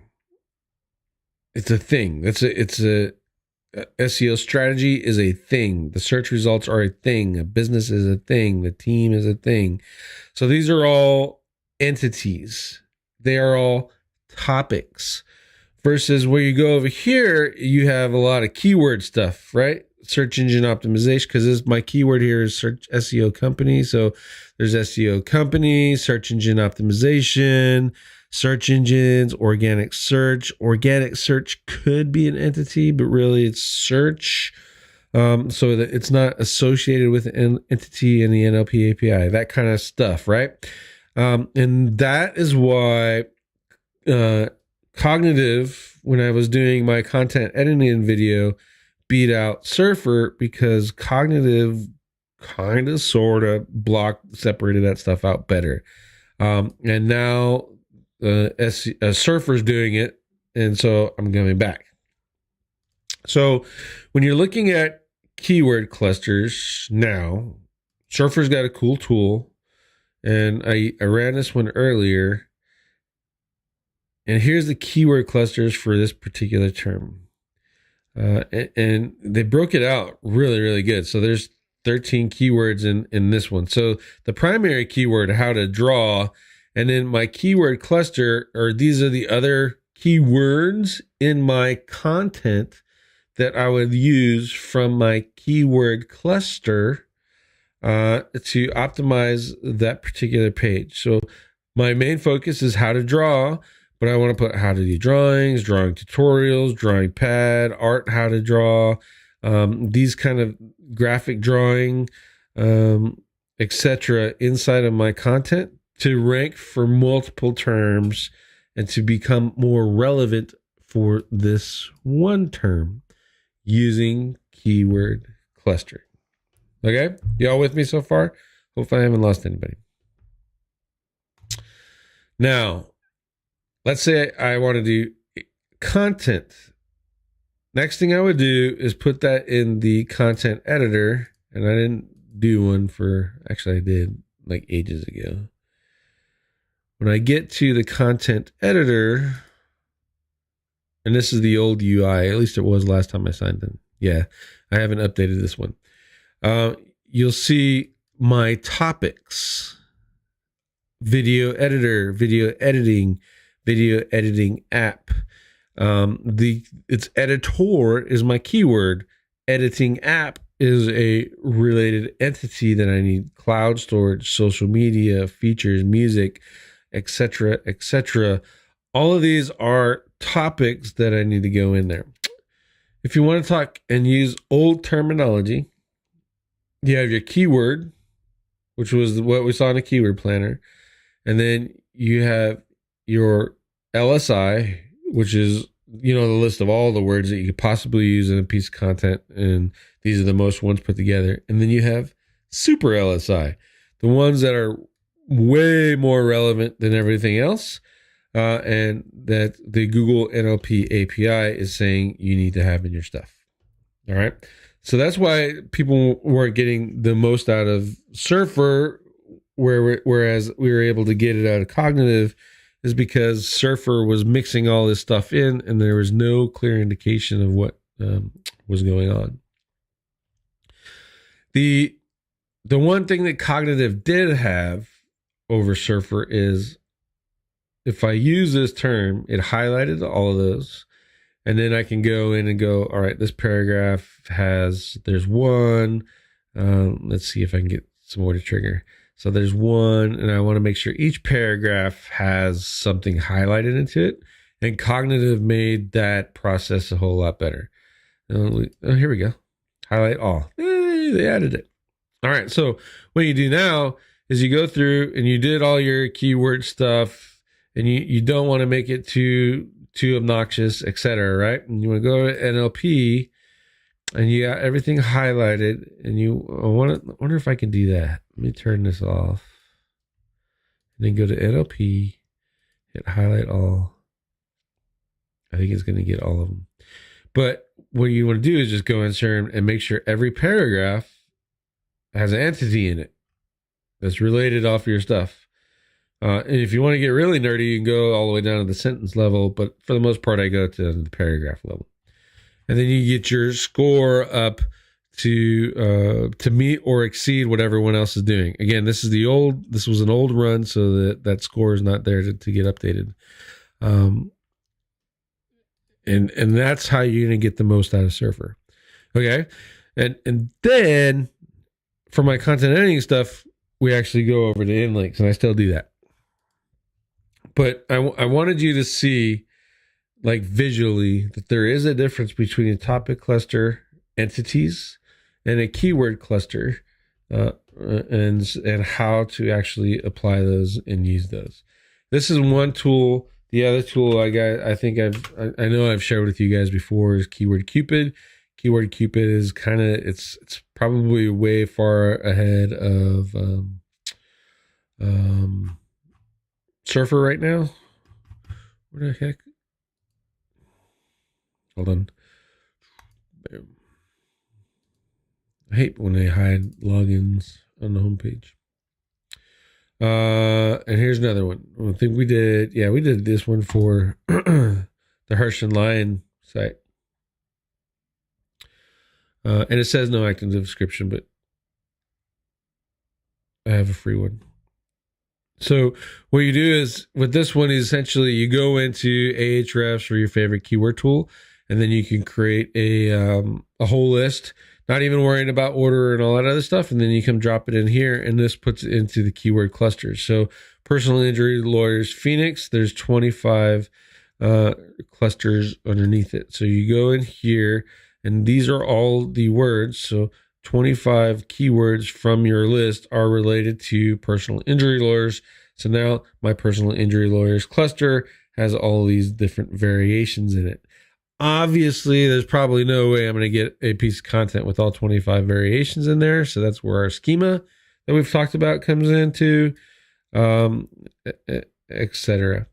It's a thing. It's a SEO strategy is a thing. The search results are a thing. A business is a thing. The team is a thing. So these are all entities. They are all topics. Versus where you go over here, you have a lot of keyword stuff, right? Search engine optimization, because my keyword here is search SEO company. So there's SEO company, search engine optimization, search engines, organic search. Organic search could be an entity, but really it's search. So that it's not associated with an entity in the NLP API, that kind of stuff, right? And that is why Cognitive, when I was doing my content editing video, beat out Surfer, because Cognitive kind of sort of separated that stuff out better. And now Surfer's doing it, and so I'm going back. So when you're looking at keyword clusters now, Surfer's got a cool tool, and I ran this one earlier. And here's the keyword clusters for this particular term. And they broke it out really, really good. So there's 13 keywords in this one. So the primary keyword, how to draw, and then my keyword cluster, or these are the other keywords in my content that I would use from my keyword cluster to optimize that particular page. So my main focus is how to draw, but I want to put how to do drawings, drawing tutorials, drawing pad, art, how to draw, these kind of graphic drawing, etc. inside of my content to rank for multiple terms and to become more relevant for this one term using keyword clustering. Okay? Y'all with me so far? Hopefully I haven't lost anybody. Now, let's say I want to do content. Next thing I would do is put that in the content editor. And I didn't do one actually I did like ages ago. When I get to the content editor, and this is the old UI, at least it was last time I signed in. Yeah, I haven't updated this one. You'll see my topics, video editor, video editing app. Its editor is my keyword. Editing app is a related entity that I need. Cloud storage, social media, features, music, etc., etc. All of these are topics that I need to go in there. If you want to talk and use old terminology, you have your keyword, which was what we saw in a keyword planner. And then you have your LSI, which is, the list of all the words that you could possibly use in a piece of content. And these are the most ones put together. And then you have super LSI, the ones that are way more relevant than everything else. And that the Google NLP API is saying you need to have in your stuff. All right. So that's why people weren't getting the most out of Surfer, whereas we were able to get it out of Cognitive, is because Surfer was mixing all this stuff in and there was no clear indication of what was going on. The one thing that Cognitive did have over Surfer is, if I use this term, it highlighted all of those. And then I can go in and go, all right, this paragraph there's one. Let's see if I can get some more to trigger. So there's one, and I want to make sure each paragraph has something highlighted into it. And Cognitive made that process a whole lot better. Here we go. Highlight all. They added it. All right. So what you do now is you go through and you did all your keyword stuff, and you don't want to make it too obnoxious, etc. Right? And you want to go to NLP, and you got everything highlighted. And I wonder if I can do that. Let me turn this off, and then go to NLP, hit highlight all. I think it's going to get all of them. But what you want to do is just go insert and make sure every paragraph has an entity in it that's related off your stuff. And if you want to get really nerdy, you can go all the way down to the sentence level. But for the most part, I go to the paragraph level. And then you get your score up to meet or exceed what everyone else is doing. Again, this was an old run, so that score is not there to get updated. And that's how you're going to get the most out of Surfer. Okay. And then for my content editing stuff, we actually go over to inlinks, and I still do that. But I wanted you to see, like, visually, that there is a difference between a topic cluster entities and a keyword cluster, and how to actually apply those and use those. This is one tool. The other tool I know I've shared with you guys before is Keyword Cupid. Keyword Cupid is it's probably way far ahead of Surfer right now. Where the heck? Hold on. I hate when they hide logins on the homepage. And here's another one. I think we did this one for the Hirsch and Lion site. And it says no active subscription, but I have a free one. So what you do is with this one is essentially you go into Ahrefs or your favorite keyword tool, and then you can create a whole list, not even worrying about order and all that other stuff. And then you come drop it in here, and this puts it into the keyword clusters. So personal injury lawyers, Phoenix, there's 25 clusters underneath it. So you go in here, and these are all the words. So 25 keywords from your list are related to personal injury lawyers. So now my personal injury lawyers cluster has all these different variations in it. Obviously, there's probably no way I'm going to get a piece of content with all 25 variations in there. So that's where our schema that we've talked about comes into, etc.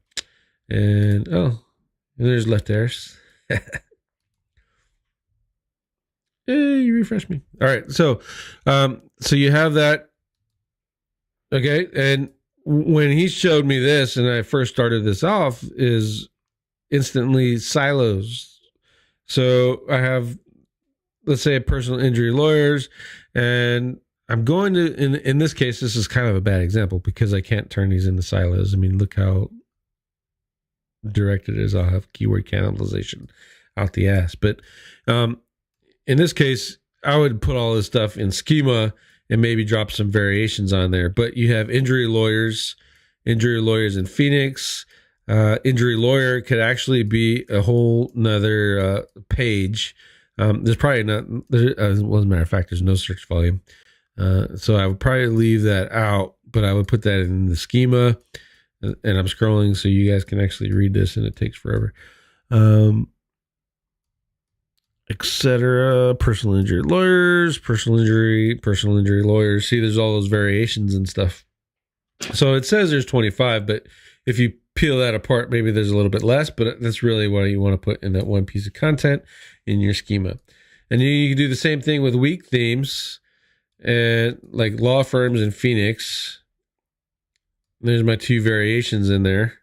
And there's left errors. Hey, you refresh me. All right. So you have that. Okay. And when he showed me this and I first started this off is instantly silos. So I have, let's say, a personal injury lawyers, and I'm going to, in this case, this is kind of a bad example because I can't turn these into silos. I mean, look how direct it is. I'll have keyword cannibalization out the ass. But in this case, I would put all this stuff in schema and maybe drop some variations on there. But you have injury lawyers in Phoenix. Injury lawyer could actually be a whole nother page. There's probably not, as a matter of fact, there's no search volume. So I would probably leave that out, but I would put that in the schema, and I'm scrolling so you guys can actually read this, and it takes forever. Etc. Personal injury lawyers, personal injury lawyers. See, there's all those variations and stuff. So it says there's 25, but if you peel that apart, maybe there's a little bit less, but that's really what you want to put in that one piece of content in your schema. And you can do the same thing with weak themes and like law firms in Phoenix. There's my two variations in there.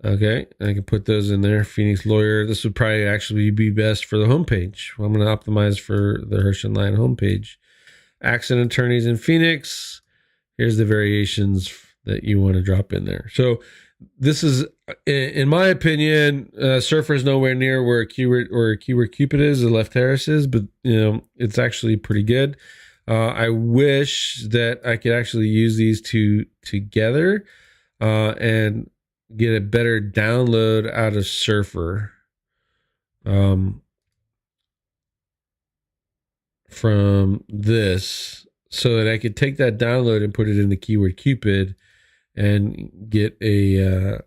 Okay, I can put those in there. Phoenix lawyer. This would probably actually be best for the homepage. Well, I'm going to optimize for the Hirsch and Lion homepage. Accident attorneys in Phoenix. Here's the variations that you want to drop in there. So this is, in my opinion, Surfer is nowhere near where keyword Cupid is, the left Harris is, but it's actually pretty good. I wish that I could actually use these two together and get a better download out of Surfer from this, so that I could take that download and put it into keyword Cupid and get a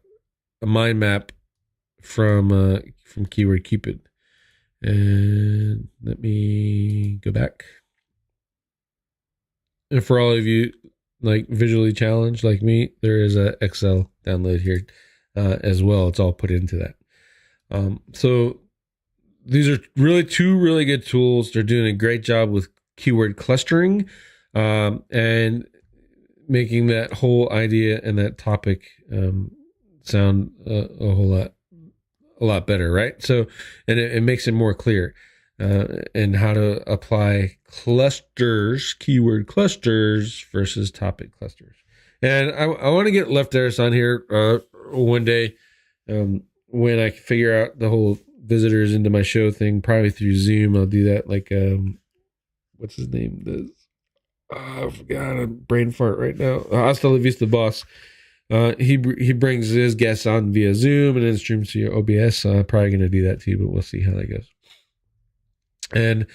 mind map from keyword Cupid. And let me go back. And for all of you like visually challenged like me, there is a Excel download here as well. It's all put into that. So these are really two really good tools. They're doing a great job with keyword clustering and making that whole idea and that topic sound a whole lot better, right? So, and it makes it more clear and how to apply clusters, keyword clusters versus topic clusters. And I want to get Left Harris on here one day when I figure out the whole visitors into my show thing, probably through Zoom. I'll do that like, what's his name? I forgot, a brain fart right now. Hasta la vista, boss. He brings his guests on via Zoom and then streams to your OBS. So I'm probably going to do that too, but we'll see how that goes. And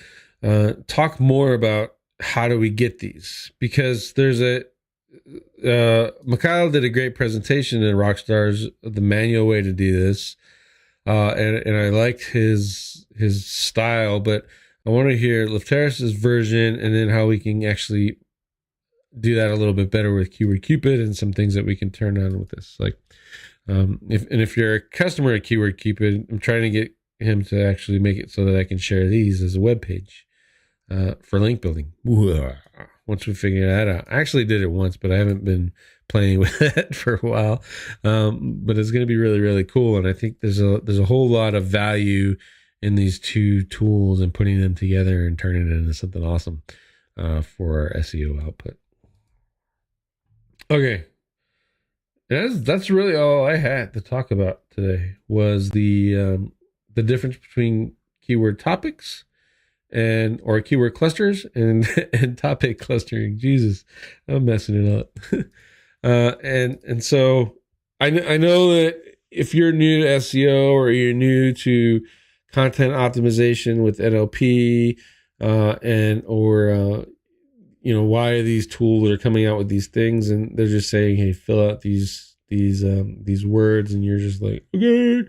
talk more about how do we get these, because there's Mikhail did a great presentation in Rockstars, the manual way to do this, and I liked his style, but I want to hear Lefteris's version and then how we can actually do that a little bit better with keyword Cupid and some things that we can turn on with this. Like, If you're a customer at Keyword Cupid, I'm trying to get him to actually make it so that I can share these as a web page for link building. Once we figure that out, I actually did it once, but I haven't been playing with it for a while. But it's going to be really, really cool, and I think there's a whole lot of value in these two tools and putting them together and turning it into something awesome for our SEO output. Okay, that's really all I had to talk about today. Was the difference between keyword topics or keyword clusters and topic clustering. Jesus, I'm messing it up. And so I know that if you're new to SEO or you're new to content optimization with NLP, why these tools are coming out with these things, and they're just saying, hey, fill out these words, and you're just like, okay.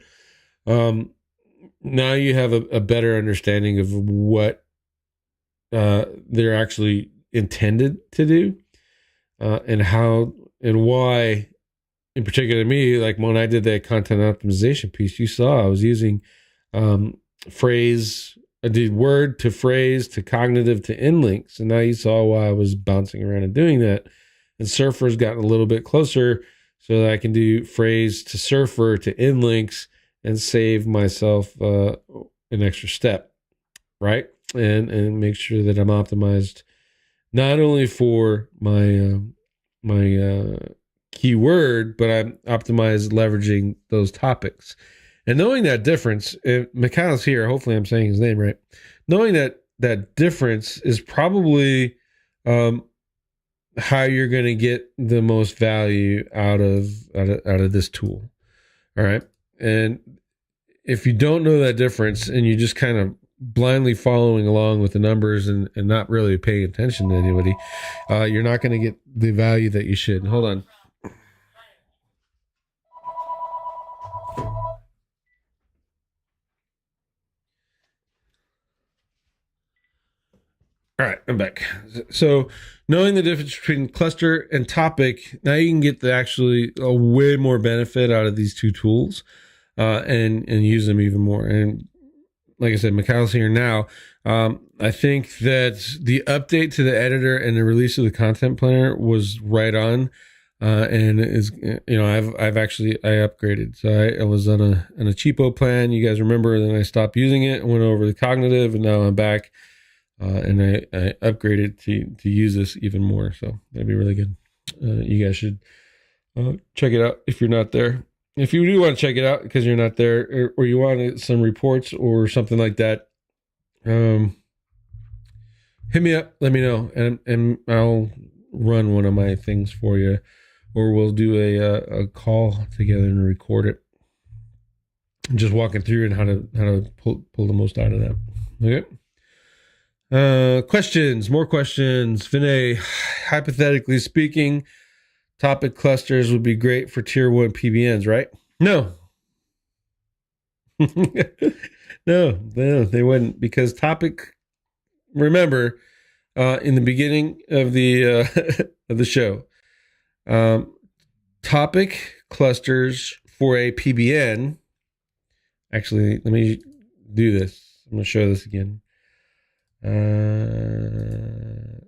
Now you have a better understanding of what they're actually intended to do, and how and why. In particular, me, like when I did that content optimization piece, you saw I was using phrase. I did word to phrase to cognitive to in links, and now you saw why I was bouncing around and doing that. And Surfer's gotten a little bit closer, so that I can do phrase to Surfer to in links and save myself an extra step, right? And make sure that I'm optimized not only for my keyword, but I'm optimized leveraging those topics. And knowing that difference, Mikhail's here, hopefully I'm saying his name right. Knowing that difference is probably how you're going to get the most value out of this tool. All right. And if you don't know that difference and you just kind of blindly following along with the numbers and not really paying attention to anybody, you're not going to get the value that you should. Hold on. All right, I'm back. So knowing the difference between cluster and topic, now you can get actually a way more benefit out of these two tools and use them even more. And like I said, Mikhail's here now. I think that the update to the editor and the release of the content planner was right on. And is, I've actually upgraded. So I was on a cheapo plan. You guys remember, then I stopped using it, went over the cognitive, and now I'm back. And I upgraded to use this even more. So that'd be really good. You guys should check it out if you're not there. If you do want to check it out because you're not there, or you want some reports or something like that, hit me up. Let me know, and I'll run one of my things for you, or we'll do a call together and record it. Just walking through and how to pull the most out of that. Okay. Questions, more questions. Vinay, hypothetically speaking, topic clusters would be great for tier 1 PBNs, right? No. No, they wouldn't, because topic, remember, in the beginning of the of the show, topic clusters for a PBN. Actually, let me do this. I'm going to show this again. In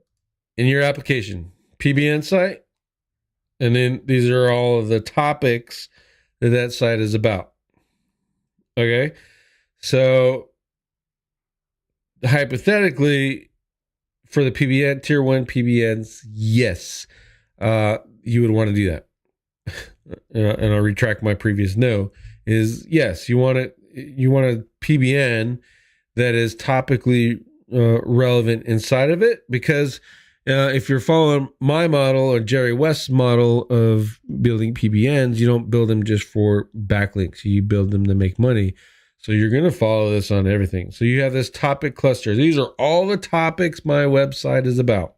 your application, PBN site, and then these are all of the topics that site is about. Okay, so hypothetically, for the PBN tier 1 PBNs, yes, you would want to do that. And I'll retract my previous no. Is yes, you want a PBN that is topically relevant inside of it, because if you're following my model or Jerry West's model of building PBNs, you don't build them just for backlinks. You build them to make money. So you're going to follow this on everything. So you have this topic cluster. These are all the topics my website is about.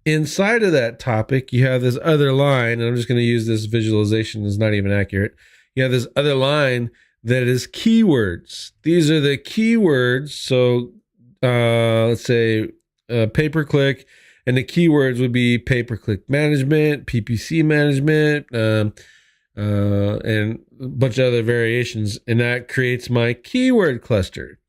Inside of that topic, you have this other line, and I'm just going to use this visualization. It's not even accurate. You have this other line that is keywords. These are the keywords. So let's say pay-per-click, and the keywords would be pay-per-click management, PPC management, and a bunch of other variations, and that creates my keyword cluster.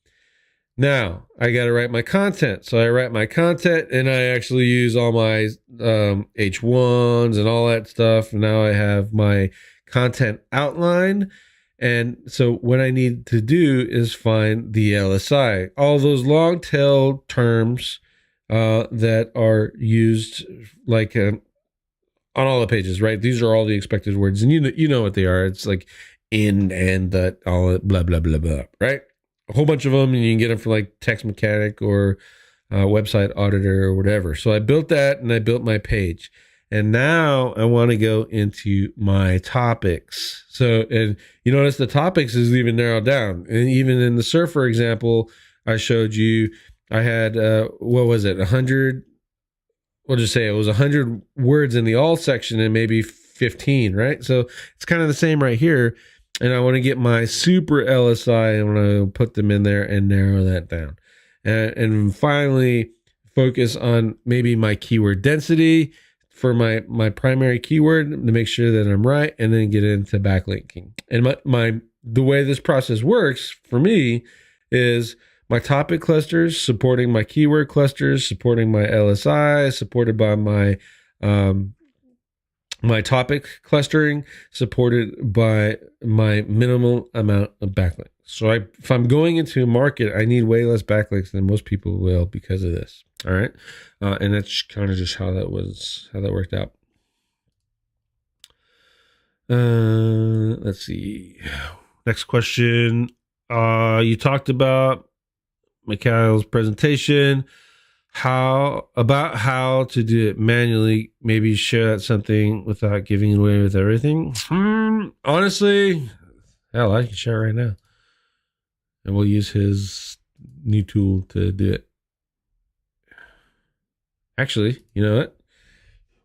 Now I got to write my content. So I write my content and I actually use all my H1s and all that stuff. And now I have my content outline. And so what I need to do is find the LSI, all those long tail terms that are used like on all the pages, right? These are all the expected words, and you know what they are. It's like in and that, all that, blah blah blah blah, right? A whole bunch of them, and you can get them from like Text Mechanic or Website Auditor or whatever. So I built that, and I built my page, and now I want to go into my topics. So, and you notice the topics is even narrowed down, and even in the Surfer example I showed you, I had what was it, 100? We'll just say it was 100 words in the all section and maybe 15, right? So it's kind of the same right here. And I want to get my super LSI. I want to put them in there and narrow that down. And finally, focus on maybe my keyword density for my primary keyword to make sure that I'm right, and then get into backlinking. And the way this process works for me is my topic clusters supporting my keyword clusters, supporting my LSI, supported by my my topic clustering, supported by my minimal amount of backlinks. So if I'm going into a market, I need way less backlinks than most people will because of this. All right, and that's kind of just how that worked out. Let's see. Next question. You talked about Mikhail's presentation. How to do it manually? Maybe share that something without giving away with everything. Honestly, hell, I can share it right now, and we'll use his new tool to do it. Actually, you know what?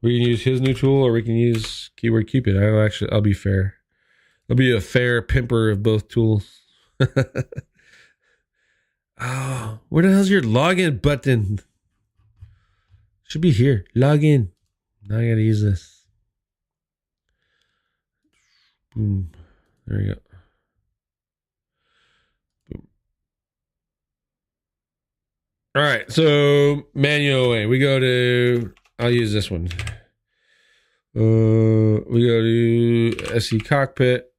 We can use his new tool, or we can use Keyword Cupid. I'll be fair. I'll be a fair pimper of both tools. Oh, where the hell's your login button? Should be here. Log in. Now I gotta use this. Boom. There we go. Boom. All right. So manual way. We go to. I'll use this one. We go to SE Cockpit.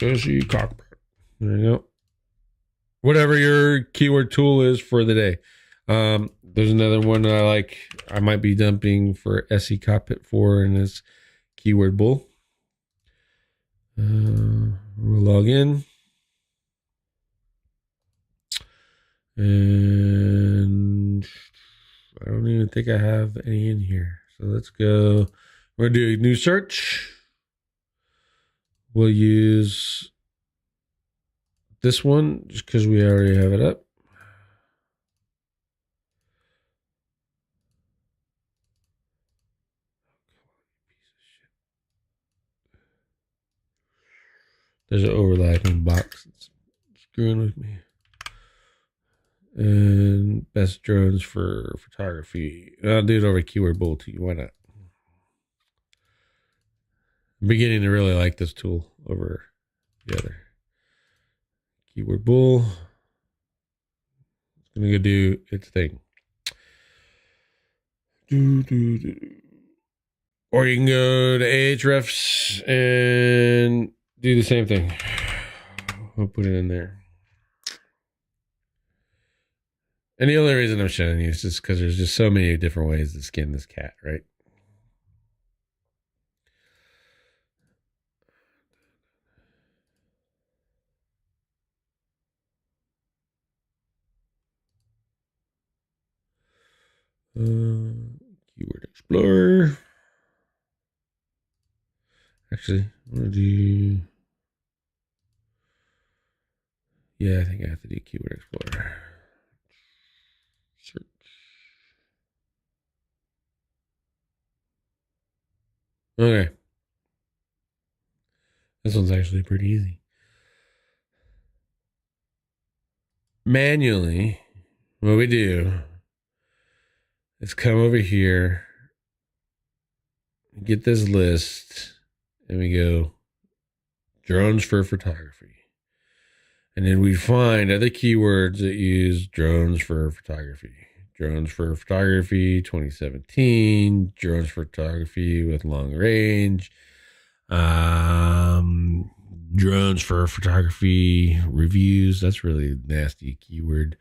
SE Cockpit. There you go. Whatever your keyword tool is for the day. There's another one that I like. I might be dumping for SE Cockpit for, and it's Keyword Bull. We'll log in. And I don't even think I have any in here. So let's go. We're going to do a new search. We'll use this one just because we already have it up. There's an overlapping box. It's screwing with me. And best drones for photography. I'll do it over Keyword Bull too. Why not? I'm beginning to really like this tool over the other. Keyword Bull. It's gonna go do its thing. Or you can go to Ahrefs and do the same thing. We'll put it in there. And the only reason I'm showing you is just because there's just so many different ways to skin this cat, right? Keyword Explorer. Actually, I'm gonna do. Yeah, I think I have to do Keyword Explorer. Search. Okay. This one's actually pretty easy. Manually, what we do is come over here. get this list, and we go drones for photography. And then we find other keywords that use drones for photography. Drones for photography 2017, drones for photography with long range, drones for photography reviews. That's really nasty keyword,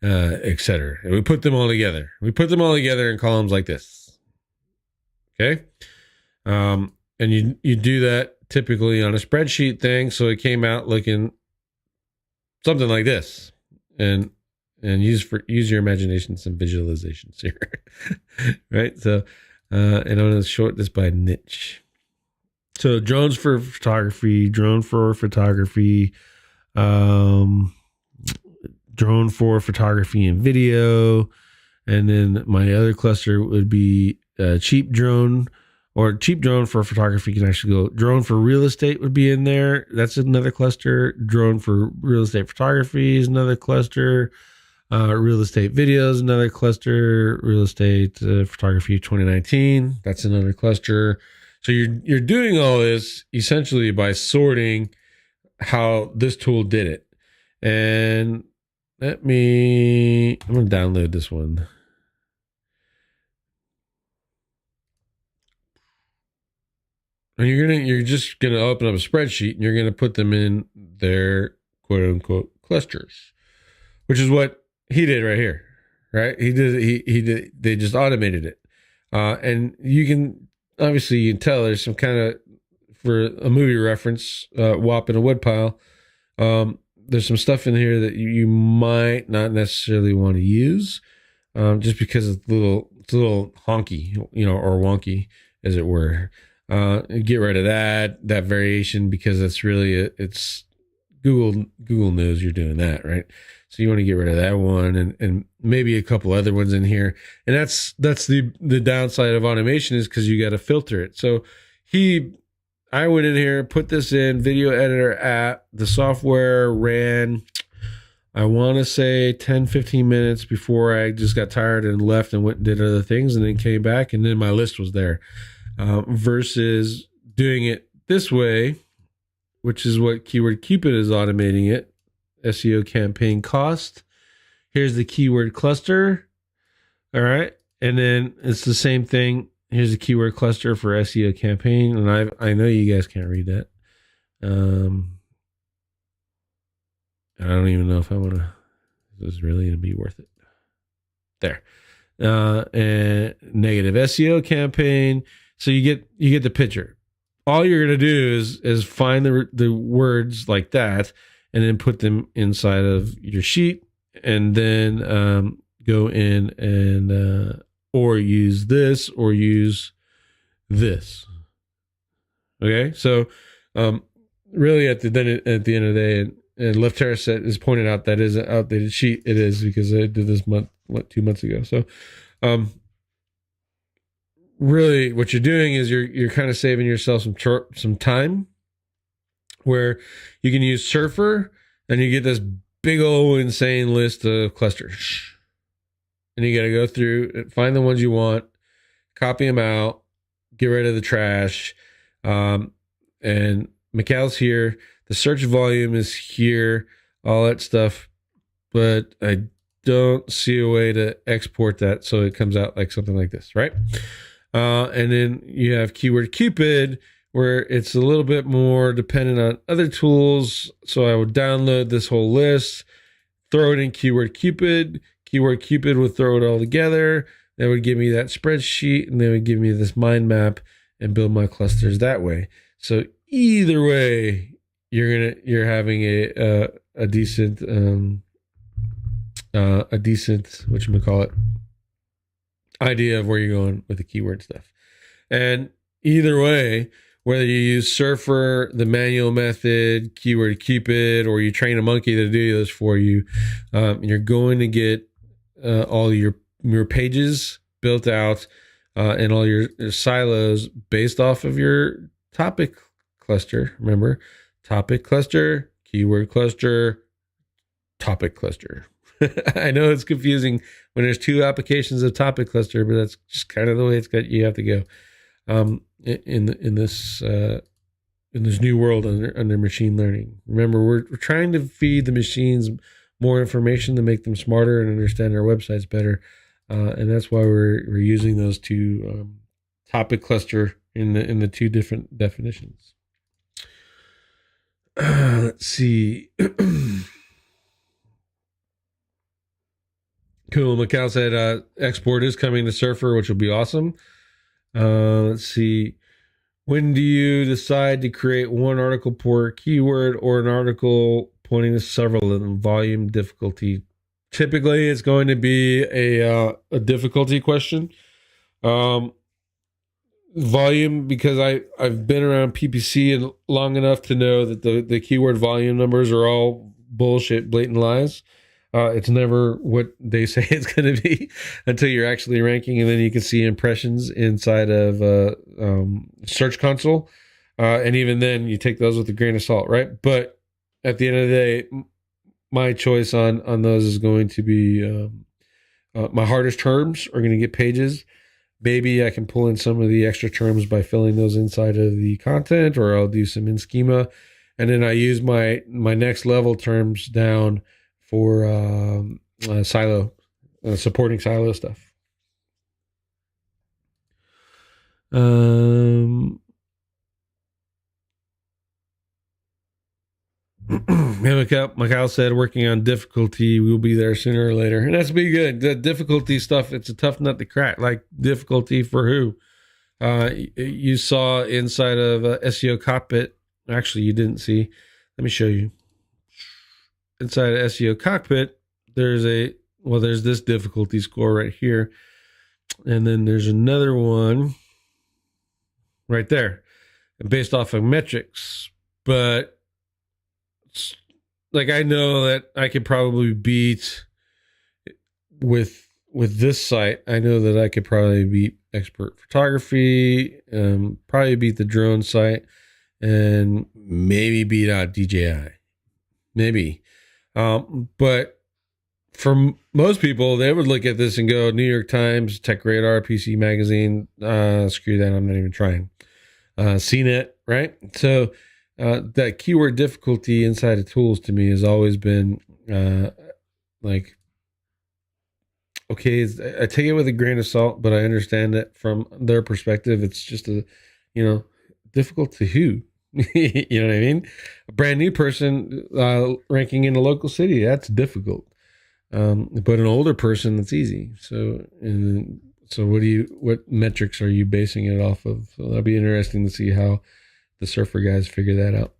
etc. And we put them all together. We put them all together in columns like this. Okay. And you do that typically on a spreadsheet thing. So it came out looking something like this, and use your imagination, some visualizations here. Right. So, and I'm going to short this by niche. So drones for photography, drone for photography, drone for photography and video. And then my other cluster would be cheap drone, or cheap drone for photography can actually go. Drone for real estate would be in there. That's another cluster. Drone for real estate photography is another cluster. Real estate videos, another cluster. Real estate photography 2019. That's another cluster. So you're doing all this essentially by sorting how this tool did it. And I'm going to download this one. And you're just going to open up a spreadsheet and you're going to put them in their quote unquote clusters, which is what he did right here, right? They just automated it. And you can tell there's some kind of, for a movie reference, WAP in a woodpile. There's some stuff in here that you might not necessarily want to use, just because it's a little honky, or wonky, as it were. Get rid of that variation, because it's Google knows you're doing that, right? So you want to get rid of that one, and maybe a couple other ones in here. And that's the downside of automation, is because you got to filter it. So I went in here, put this in video editor app. The software ran, I want to say 10, 15 minutes before I just got tired and left and went and did other things, and then came back, and then my list was there. Versus doing it this way, which is what Keyword Cupid is automating it. SEO campaign cost. Here's the keyword cluster. All right. And then it's the same thing. Here's the keyword cluster for SEO campaign. And I know you guys can't read that. I don't even know if I want to, this is really going to be worth it. There. And negative SEO campaign. So you get the picture. All you're going to do is find the words like that, and then put them inside of your sheet, and then go in and or use this or use this. Okay, so really at the end of the day, and Left Terrace is pointed out that is an outdated sheet. It is, because I did this 2 months ago. So really what you're doing is you're kind of saving yourself some time, where you can use Surfer and you get this big old insane list of clusters, and you got to go through and find the ones you want, copy them out, get rid of the trash. And Macau's here, the search volume is here, all that stuff, but I don't see a way to export that so it comes out like something like this, right? And then you have Keyword Cupid, where it's a little bit more dependent on other tools. So I would download this whole list, throw it in Keyword Cupid. Keyword Cupid would throw it all together. That would give me that spreadsheet, and they would give me this mind map and build my clusters that way. So either way, you're having a decent whatchamacallit, idea of where you're going with the keyword stuff. And either way, whether you use Surfer, the manual method, Keyword Cupid, or you train a monkey to do this for you, you're going to get all your pages built out, and all your silos based off of your topic cluster. Remember, topic cluster, keyword cluster, topic cluster. I know it's confusing when there's two applications of topic cluster, but that's just kind of the way you have to go. in this new world under machine learning. Remember, we're trying to feed the machines more information to make them smarter and understand our websites better, and that's why we're using those two topic cluster in the two different definitions. Let's see. Cool. Macau said export is coming to Surfer, which will be awesome. Let's see. When do you decide to create one article per keyword or an article pointing to several of them? Volume, difficulty. Typically, it's going to be a difficulty question. Volume, because I've been around PPC long enough to know that the keyword volume numbers are all bullshit, blatant lies. It's never what they say it's going to be until you're actually ranking, and then you can see impressions inside of Search Console, and even then you take those with a grain of salt, right? But at the end of the day, my choice on those is going to be my hardest terms are going to get pages. Maybe I can pull in some of the extra terms by filling those inside of the content, or I'll do some in schema, and then I use my next level terms down for silo, supporting silo stuff. Macau said, working on difficulty. We'll be there sooner or later. And that's be good. The difficulty stuff, it's a tough nut to crack. Like, difficulty for who? You saw inside of SEO Cockpit. Actually, you didn't see. Let me show you. Inside of SEO Cockpit, there's this difficulty score right here. And then there's another one right there, based off of metrics. But like, I know that I could probably beat with this site. I know that I could probably beat Expert Photography, probably beat the drone site, and maybe beat out DJI. Maybe. But for most people, they would look at this and go, New York Times, Tech Radar, PC Magazine, screw that, I'm not even trying. CNET, right? So that keyword difficulty inside of tools to me has always been like, okay, I take it with a grain of salt, but I understand that from their perspective, it's just difficult to who? You know what I mean? A brand new person ranking in a local city, that's difficult. But an older person, that's easy. So what metrics are you basing it off of? So that'll be interesting to see how the surfer guys figure that out.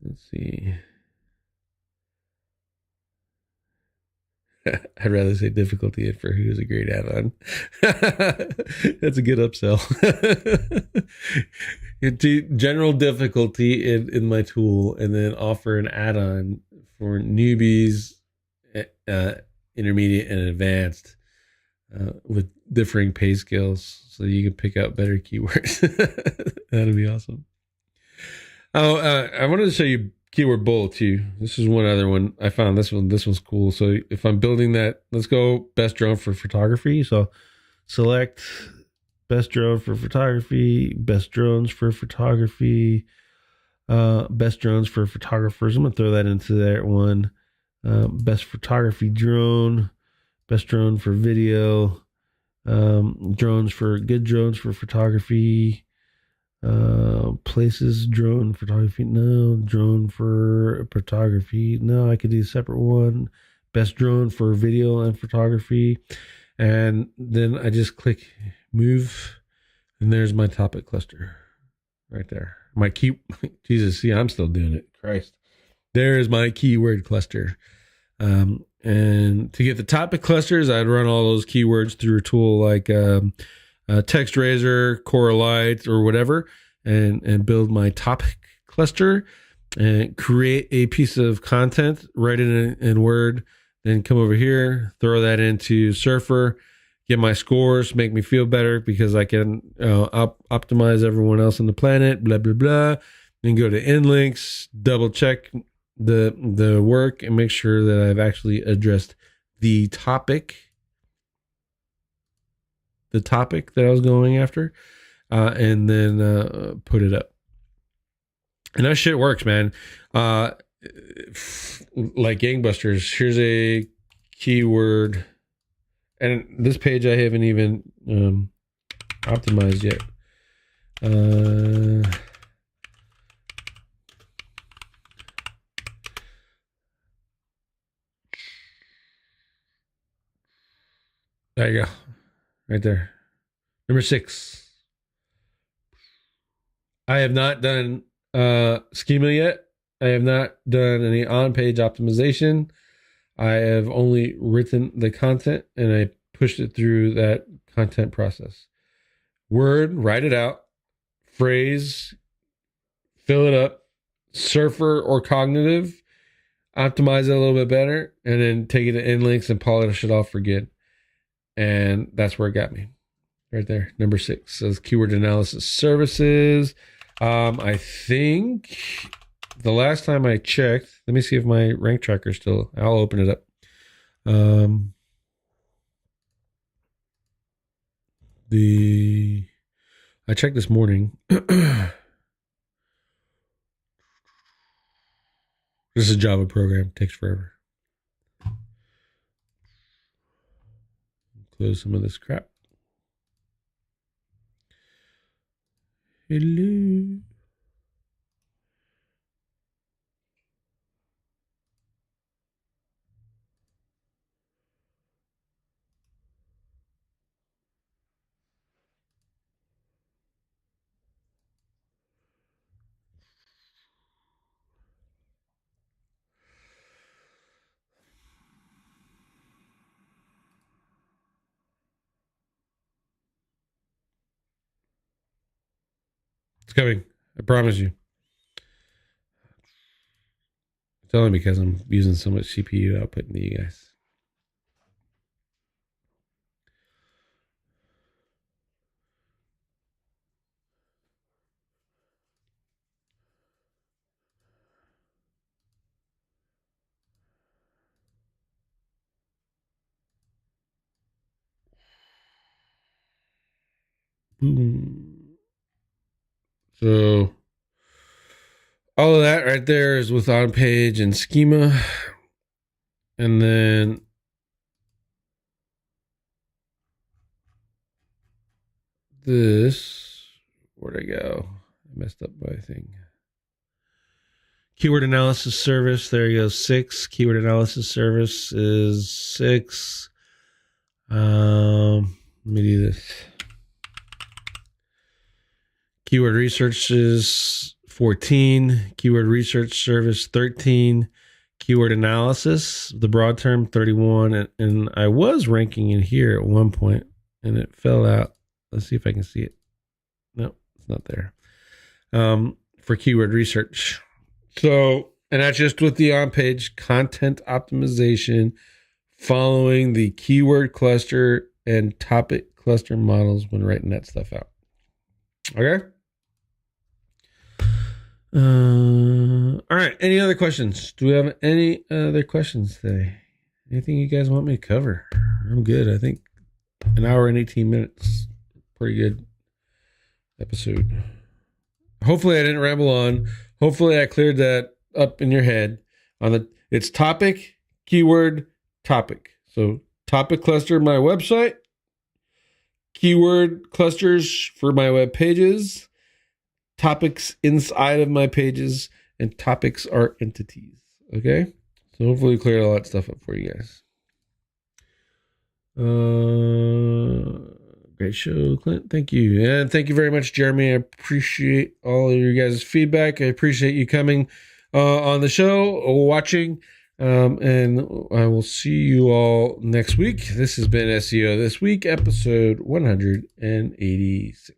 Let's see. I'd rather say difficulty for who is a great add-on. That's a good upsell. General difficulty in my tool, and then offer an add-on for newbies, intermediate, and advanced with differing pay scales, so you can pick out better keywords. That'd be awesome. Oh, I wanted to show you keyword bullet too. This is one other one. I found this one. This one's cool. So if I'm building that, let's go best drone for photography. So select best drone for photography, best drones for photography, best drones for photographers. I'm going to throw that into that one. Best photography drone, best drone for video, drones for photography, places, drone photography. No, drone for photography. No, I could do a separate one. Best drone for video and photography. And then I just click move, and there's my topic cluster right there. My key, Jesus, see, I'm still doing it. Christ. There's my keyword cluster. And to get the topic clusters, I'd run all those keywords through a tool like TextRaiser, Corelight, or whatever, and build my topic cluster and create a piece of content, write it in Word, then come over here, throw that into Surfer, get my scores, make me feel better because I can optimize everyone else on the planet, blah, blah, blah. Then go to InLinks, double check the work and make sure that I've actually addressed the topic the topic that I was going after, and then put it up. And that shit works, man. Like gangbusters. Here's a keyword, and this page I haven't even optimized yet. There you go. Right there. Number 6. I have not done Schema yet. I have not done any on-page optimization. I have only written the content and I pushed it through that content process. Word, write it out. Phrase, fill it up. Surfer or cognitive, optimize it a little bit better, and then take it to end links and polish it off for good. And that's where it got me. Right there. Number 6 says keyword analysis services. I think the last time I checked, let me see if my rank tracker still, I'll open it up. I checked this morning. This is a Java program. It takes forever. Close some of this crap. Hello. It's coming. I promise you. It's only because I'm using so much CPU output into you guys. Boom. So all of that right there is with on page and schema. And then this, where'd I go? I messed up my thing. Keyword analysis service. There you go. 6. Keyword analysis service is 6. Let me do this. Keyword research is 14. Keyword research service 13. Keyword analysis, the broad term 31. And I was ranking in here at one point and it fell out. Let's see if I can see it. No, it's not there. For keyword research. So, and that's just with the on-page content optimization following the keyword cluster and topic cluster models when writing that stuff out. Okay. All right. Any other questions? Do we have any other questions today? Anything you guys want me to cover? I'm good. I think an hour and 18 minutes. Pretty good episode. Hopefully I didn't ramble on. Hopefully I cleared that up in your head on it's topic, keyword, topic. So topic cluster, my website, keyword clusters for my web pages, topics inside of my pages, and topics are entities. Okay. So hopefully clear all that stuff up for you guys. Great show, Clint. Thank you. And thank you very much, Jeremy. I appreciate all of your guys' feedback. I appreciate you coming on the show, watching. And I will see you all next week. This has been SEO This Week, episode 186.